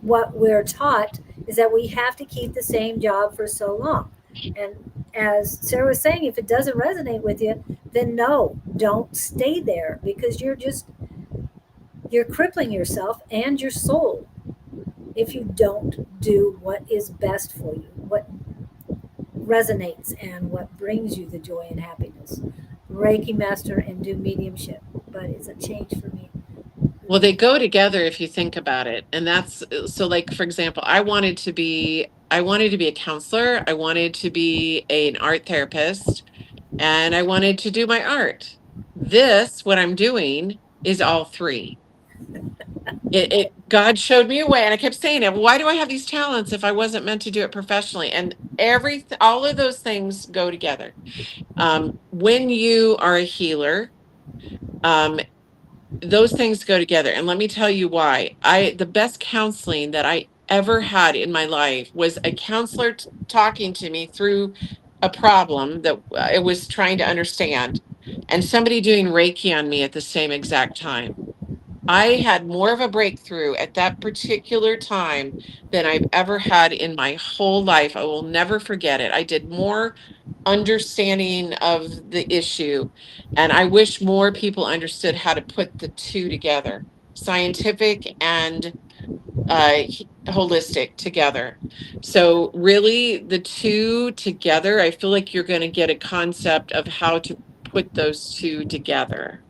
what we're taught is that we have to keep the same job for so long. And as Sarah was saying, if it doesn't resonate with you, then no, don't stay there, because you're crippling yourself and your soul if you don't do what is best for you, what resonates and what brings you the joy and happiness. Reiki master and do mediumship, but it's a change for me. Well, they go together if you think about it. And that's so, like, for example, I wanted to be a counselor, I wanted to be an art therapist, and I wanted to do my art. This, what I'm doing, is all three. It God showed me a way, and I kept saying it. Why do I have these talents if I wasn't meant to do it professionally? And all of those things go together. When you are a healer, um, those things go together. And let me tell you why. The best counseling that I ever had in my life was a counselor talking to me through a problem that I was trying to understand, and somebody doing Reiki on me at the same exact time. I had more of a breakthrough at that particular time than I've ever had in my whole life. I will never forget it. I did more understanding of the issue, and I wish more people understood how to put the two together, scientific and holistic together. So, really, the two together, I feel like you're going to get a concept of how to put those two together,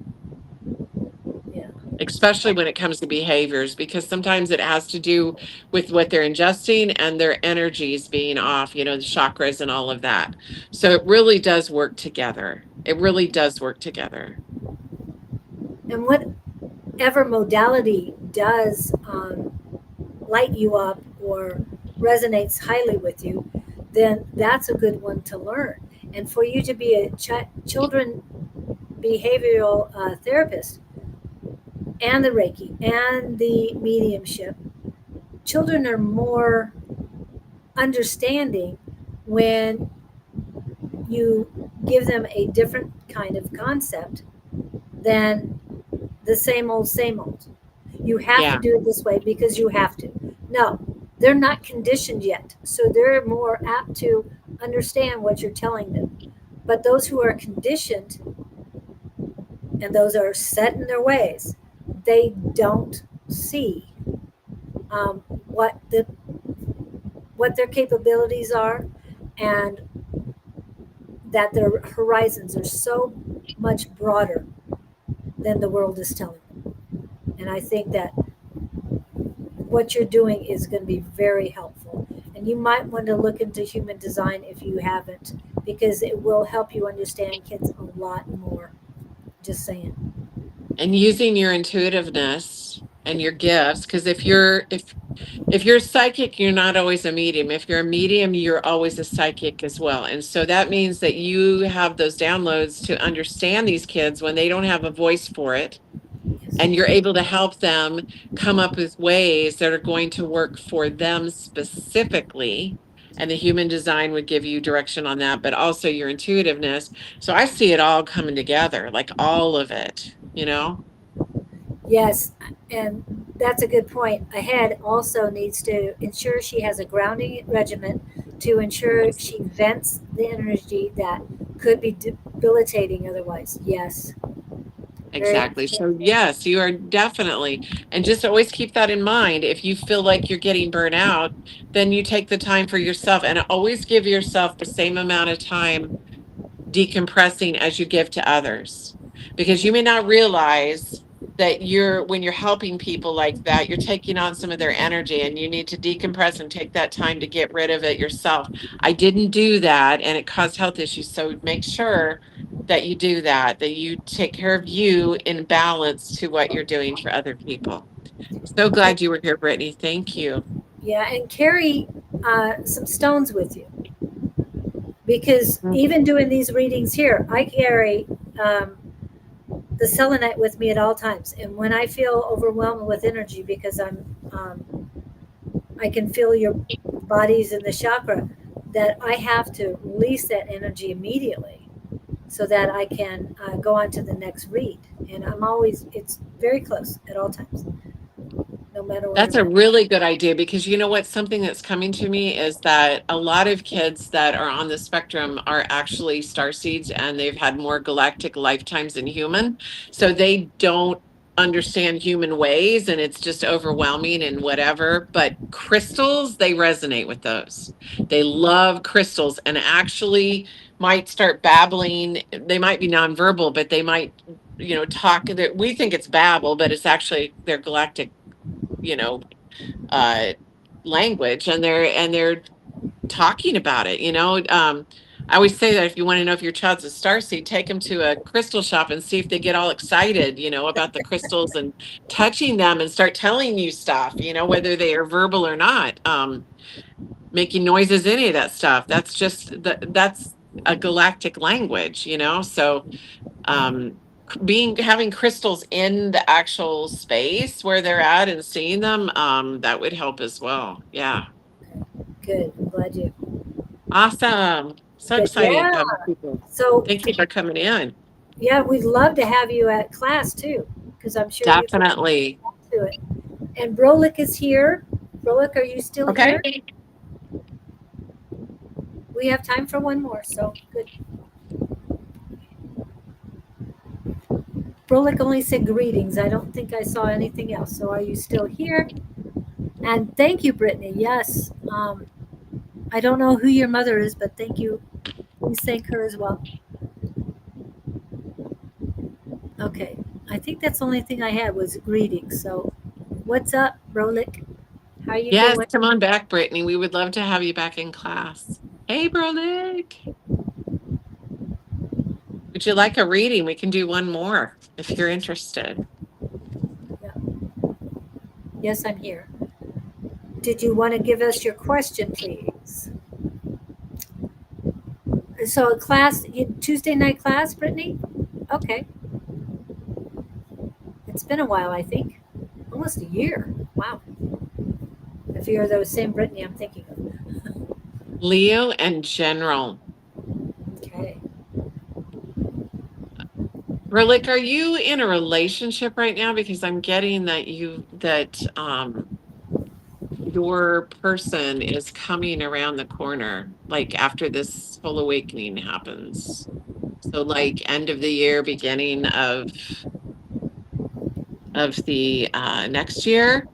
Yeah. especially when it comes to behaviors, because sometimes it has to do with what they're ingesting and their energies being off, the chakras and all of that. So it really does work together. It really does work together. And whatever modality does light you up or resonates highly with you, then that's a good one to learn. And for you to be a children behavioral therapist and the Reiki and the mediumship, children are more understanding when you give them a different kind of concept than the same old, same old. You have Yeah. to do it this way because you have to. No, they're not conditioned yet. So they're more apt to understand what you're telling them. But those who are conditioned and those are set in their ways, they don't see um, what the what their capabilities are, and that their horizons are so much broader than the world is telling them. And I think that what you're doing is going to be very helpful. And you might want to look into human design if you haven't, because it will help you understand kids a lot more. Just saying. And using your intuitiveness and your gifts, because if you're psychic, you're not always a medium. If you're a medium, you're always a psychic as well. And so that means that you have those downloads to understand these kids when they don't have a voice for it, Yes. and you're able to help them come up with ways that are going to work for them specifically. And the human design would give you direction on that, but also your intuitiveness. So I see it all coming together, like all of it, you know? Yes, and that's a good point. A head also needs to ensure she has a grounding regimen to ensure she vents the energy that could be debilitating otherwise. Yes, very Exactly. So yes, you are definitely, and just always keep that in mind. If you feel like you're getting burnt out, then you take the time for yourself and always give yourself the same amount of time decompressing as you give to others, because you may not realize that when you're helping people like that, you're taking on some of their energy and you need to decompress and take that time to get rid of it yourself. I didn't do that and it caused health issues, so make sure that you do that, that you take care of you in balance to what you're doing for other people. So and, glad you were here, Brittany. Thank you. yeah, and carry some stones with you because even doing these readings here, I carry um, the selenite with me at all times. And when I feel overwhelmed with energy because I can feel your bodies in the chakra, that I have to release that energy immediately so that I can go on to the next read. And it's very close at all times, no matter where That's I'm a at. really good idea, because you know what? Something that's coming to me is that a lot of kids that are on the spectrum are actually star seeds and they've had more galactic lifetimes than human. So they don't understand human ways and it's just overwhelming and whatever. But crystals, they resonate with those. They love crystals and actually might start babbling. They might be nonverbal, but they might, talk. We think it's babble, but it's actually their galactic, you know uh language, and they're talking about it. I always say that if you want to know if your child's a starseed, take them to a crystal shop and see if they get all excited, about the crystals and touching them and start telling you stuff, whether they are verbal or not, making noises, any of that stuff. That's a galactic language, so having crystals in the actual space where they're at and seeing them, that would help as well. Yeah. Good. I'm glad you. Awesome. So But exciting yeah, to have people. so Thank you for coming in. yeah, we'd love to have you at class too, because I'm sure you could Definitely. do it. And Brolick is here. Brolick, are you still here? Okay. We have time for one more, so good. Brolick only said greetings. I don't think I saw anything else. So are you still here? And thank you, Brittany. Yes. I don't know who your mother is, but thank you. Please thank her as well. Okay. I think that's the only thing I had was greetings. So what's up, Brolick? How you Yes, doing? come on back, Brittany. We would love to have you back in class. Hey, Brolick. Would you like a reading? We can do one more if you're interested. Yeah. Yes, I'm here. Did you want to give us your question, please? So class, Tuesday night class, Brittany? Okay. It's been a while, I think. Almost a year. Wow. If you're the same Brittany I'm thinking of. Leo and General. Okay. Brolick, are you in a relationship right now? Because I'm getting that your person is coming around the corner, like after this whole awakening happens. So like end of the year, beginning of the next year.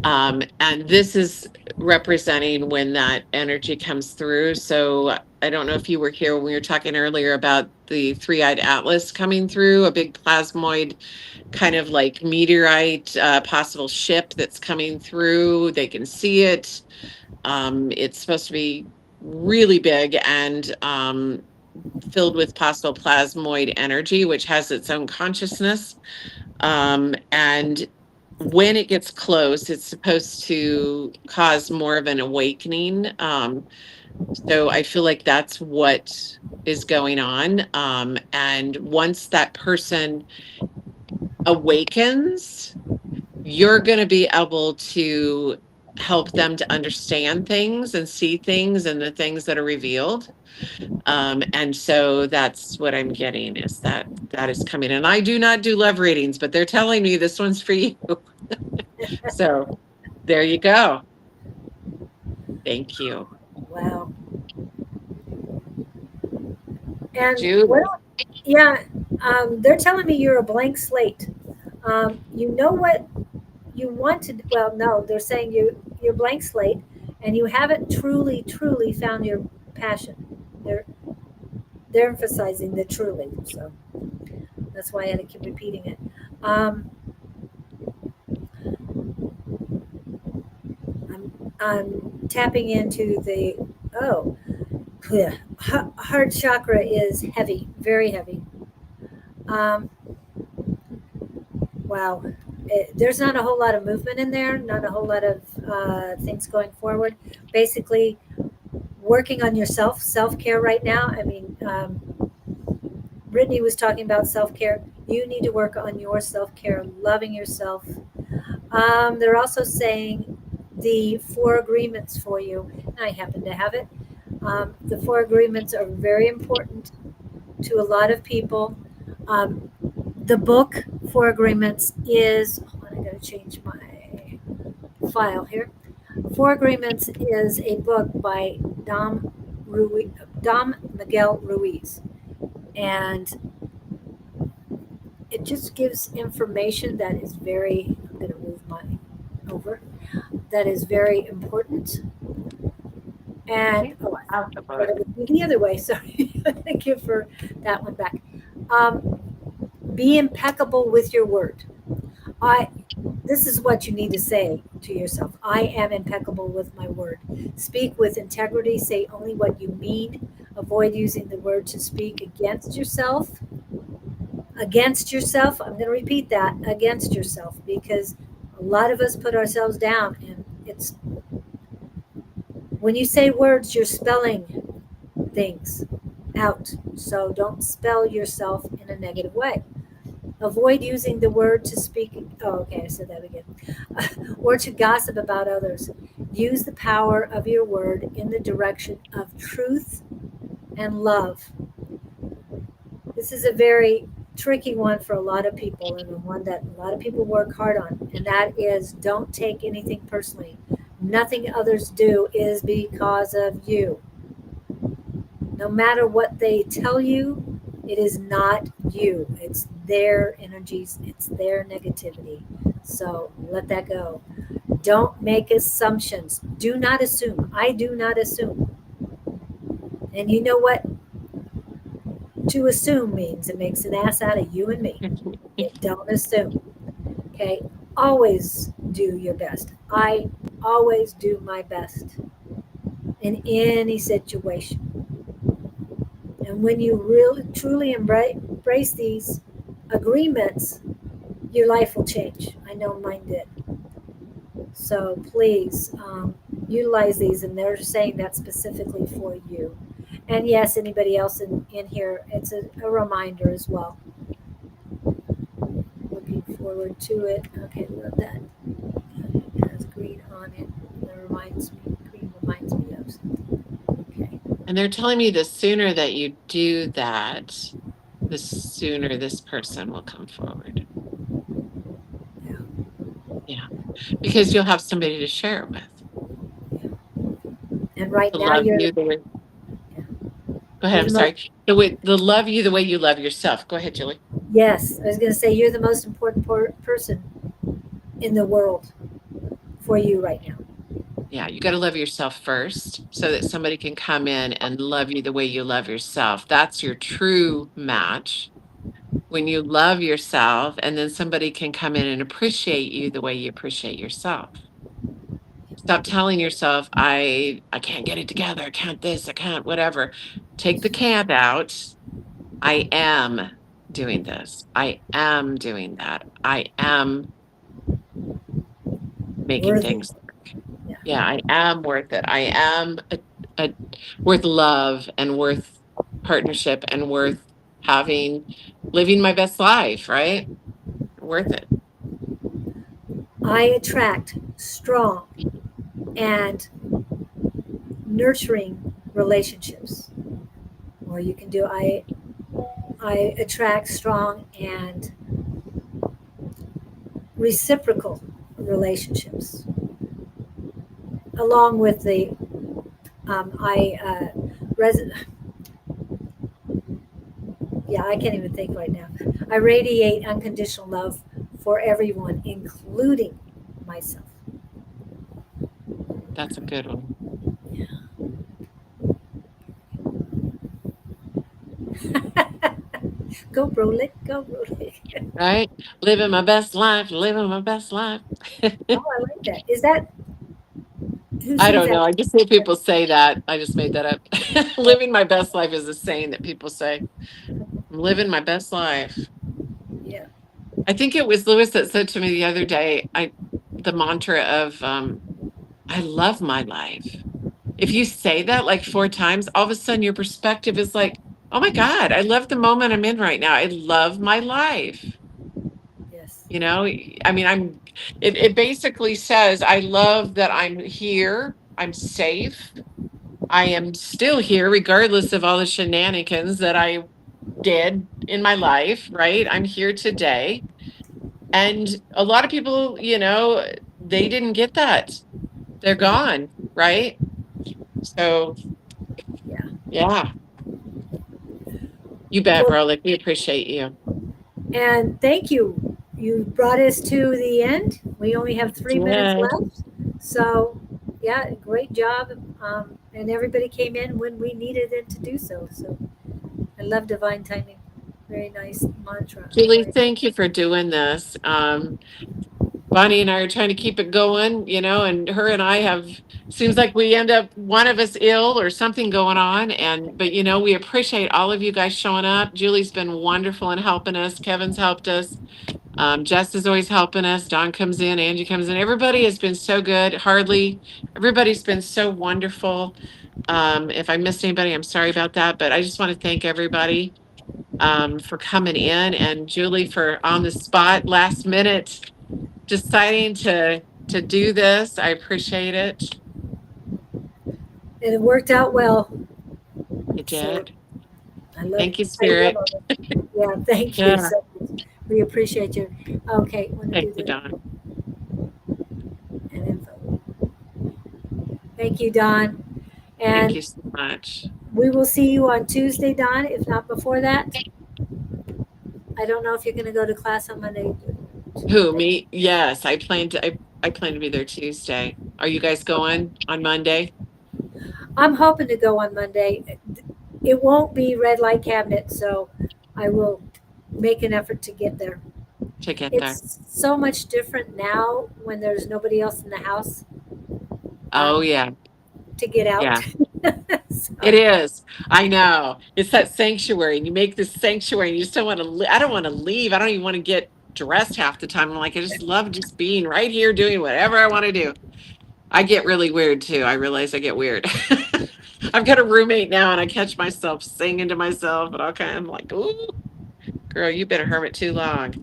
And this is representing when that energy comes through. So I don't know if you were here when we were talking earlier about the three-eyed atlas coming through, a big plasmoid kind of like meteorite, possible ship that's coming through. They can see it. It's supposed to be really big and filled with possible plasmoid energy, which has its own consciousness. And when it gets close, it's supposed to cause more of an awakening. So I feel like that's what is going on. And once that person awakens, you're going to be able to help them to understand things and see things and the things that are revealed. And so that's what I'm getting, is that that is coming. And I do not do love readings, but they're telling me this one's for you. So there you go. Thank you. Wow. And Julie. yeah, they're telling me you're a blank slate. You know what you want to, well, no, they're saying you're blank slate and you haven't truly found your passion. They're emphasizing the truly, so that's why I had to keep repeating it. I'm tapping into the, oh, heart chakra is heavy, very heavy. Wow. There's not a whole lot of movement in there, not a whole lot of things going forward. Basically, working on yourself, self-care right now. I mean, Brittany was talking about self-care. You need to work on your self-care, loving yourself. They're also saying the 4 agreements for you. I happen to have it. The 4 agreements are very important to a lot of people. The book 4 agreements is, hold on, I gotta change my file here. 4 agreements is a book by Dom Miguel Ruiz, and it just gives information that is very, I'm going to move mine over, that is very important. And oh, I thought it would be the other way. Sorry. Thank you for that one back. Be impeccable with your word. This is what you need to say to yourself. I am impeccable with my word. Speak with integrity. Say only what you mean. Avoid using the word to speak against yourself. Against yourself. I'm going to repeat that. Against yourself, because a lot of us put ourselves down, and it's when you say words, you're spelling things out. So don't spell yourself in a negative way. Avoid using the word to speak. Oh, okay, I said that again. Or to gossip about others. Use the power of your word in the direction of truth and love. This is a very tricky one for a lot of people, and the one that a lot of people work hard on, and that is don't take anything personally. Nothing others do is because of you. No matter what they tell you, it is not you. It's their energies, it's their negativity. So let that go. Don't make assumptions. Do not assume. I do not assume. And you know what to assume means? It makes an ass out of you and me. Don't assume. Okay? Always do your best. I always do my best in any situation. And when you really truly embrace these agreements, your life will change. I know mine did. So please utilize these, and they're saying that specifically for you. And yes, anybody else in here, it's a reminder as well. Looking forward to it. Okay, love that. It has green on it. That reminds me, green reminds me of something. Okay. And they're telling me the sooner that you do that, the sooner this person will come forward. Yeah. Yeah. Because you'll have somebody to share it with. And right To now love you're you the way. yeah. Go ahead. I'm the sorry. The love you the way you love yourself. Go ahead, Julie. Yes, I was going to say you're the most important person in the world for you right now. Yeah, you got to love yourself first so that somebody can come in and love you the way you love yourself. That's your true match. When you love yourself, and then somebody can come in and appreciate you the way you appreciate yourself. Stop telling yourself, I can't get it together. I can't this, I can't whatever. Take the can't out. I am doing this. I am doing that. I am making Worthy. things. Yeah. Yeah, I am worth it. I am a worth love and worth partnership and worth having living my best life, right? Worth it. I attract strong and nurturing relationships. Or you can do I attract strong and reciprocal relationships. Along with the I res- yeah, I can't even think right now. I radiate unconditional love for everyone, including myself. That's a good one. Go Brolick, go Brolick. Right? Living my best life, living my best life. Oh, I like that. Is that who I sings don't that? know. I just hear people say that. I just made that up. Living my best life is a saying that people say. I'm living my best life. Yeah. I think it was Lewis that said to me the other day, the mantra of I love my life. If you say that like 4 times, all of a sudden your perspective is like, oh my God, I love the moment I'm in right now. I love my life. Yes. You know, I mean, it basically says, I love that I'm here, I'm safe, I am still here, regardless of all the shenanigans that I did in my life, right? I'm here today. And a lot of people, they didn't get that. They're No. gone, right? So, Yeah. yeah, you bet, Well, bro. Like, we appreciate you. and thank you. You brought us to the end. We only have 3 minutes Yeah. left. So, yeah, great job. And everybody came in when we needed them to do so. So, I love divine timing. Very nice mantra. Julie, Very, thank you for doing this. Bonnie and I are trying to keep it going, and her and I seems like we end up one of us ill or something going on. But we appreciate all of you guys showing up. Julie's been wonderful in helping us. Kevin's helped us. Jess is always helping us. Don comes in, Angie comes in. Everybody has been so good. Hardly everybody's been so wonderful. If I missed anybody, I'm sorry about that. But I just want to thank everybody for coming in, and Julie for on the spot, last minute deciding to do this. I appreciate it. and it worked out well. It So, did. I love, Thank you, I love Spirit. all this. Yeah, thank you Yeah. so much. We appreciate you. Okay, want to Thank do you, the Don. and info. Thank you, Don. Thank you And so much. we will see you on Tuesday, Don, if not before that. I don't know if you're going to go to class on Monday. Who, me? Yes, I plan to be there Tuesday. Are you guys going on Monday I'm hoping to go on Monday. It won't be red light cabinet, so I will make an effort to get there. to get there? It's so much different now when there's nobody else in the house Oh um, yeah. to get out. Yeah. It So, is. I know. It's that sanctuary. And you make this sanctuary and you just don't want to I don't want to leave. I don't even want to get dressed half the time. I'm like, I just love just being right here doing whatever I want to do. I get really weird too. I realize I get weird. I've got a roommate now and I catch myself singing to myself and all kind. I'm like, ooh, girl, you've been a hermit too long.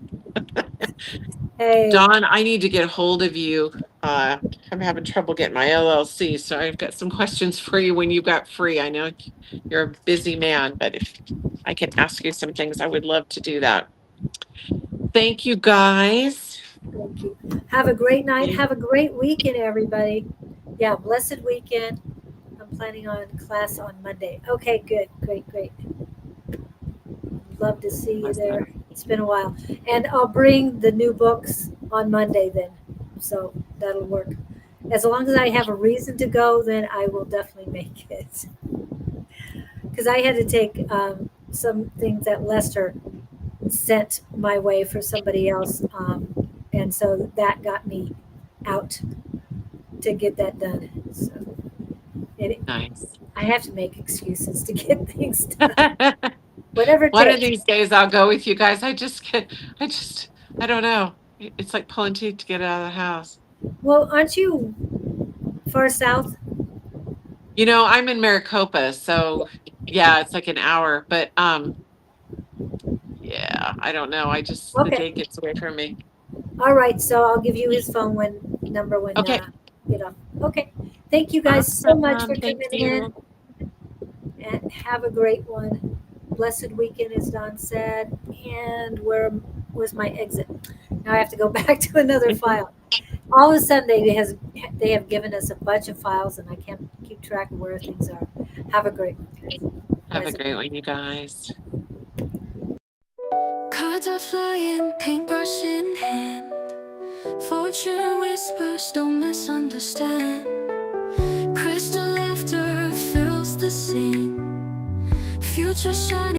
hey, Don, I need to get a hold of you. I'm having trouble getting my LLC, so I've got some questions for you when you got free. I know you're a busy man, but if I can ask you some things, I would love to do that. Thank you, guys. thank you. Have a great night. Thank Have a great weekend, everybody. Yeah, blessed weekend. I'm planning on class on Monday. Okay, good, great, great. Love to see you there. It's been a while. And I'll bring the new books on Monday then. So that'll work. As long as I have a reason to go, then I will definitely make it. Because I had to take some things that Lester sent my way for somebody else, and so that got me out to get that done. So it, Nice. I have to make excuses to get things done, whatever it One of takes. these days I'll go with you guys. I just, I don't know. It's like pulling teeth to get out of the house. Well, aren't you far south? You know, I'm in Maricopa, so yeah, it's like an hour, but yeah, I don't know. The Okay, day gets away from me. all right. So I'll give you his phone number when Okay. you know. Okay, thank you guys so much Awesome. for Thank coming in, you. and have a great one. Blessed weekend, as Don said. And where was my exit? Now I have to go back to another file. All of a sudden, they have given us a bunch of files, and I can't keep track of where things are. Have a great one, guys. Have a Blessed great weekend. one, you guys. Cards are flying, paintbrush in hand. Fortune whispers, don't misunderstand. Crystal laughter fills the scene. Future shining.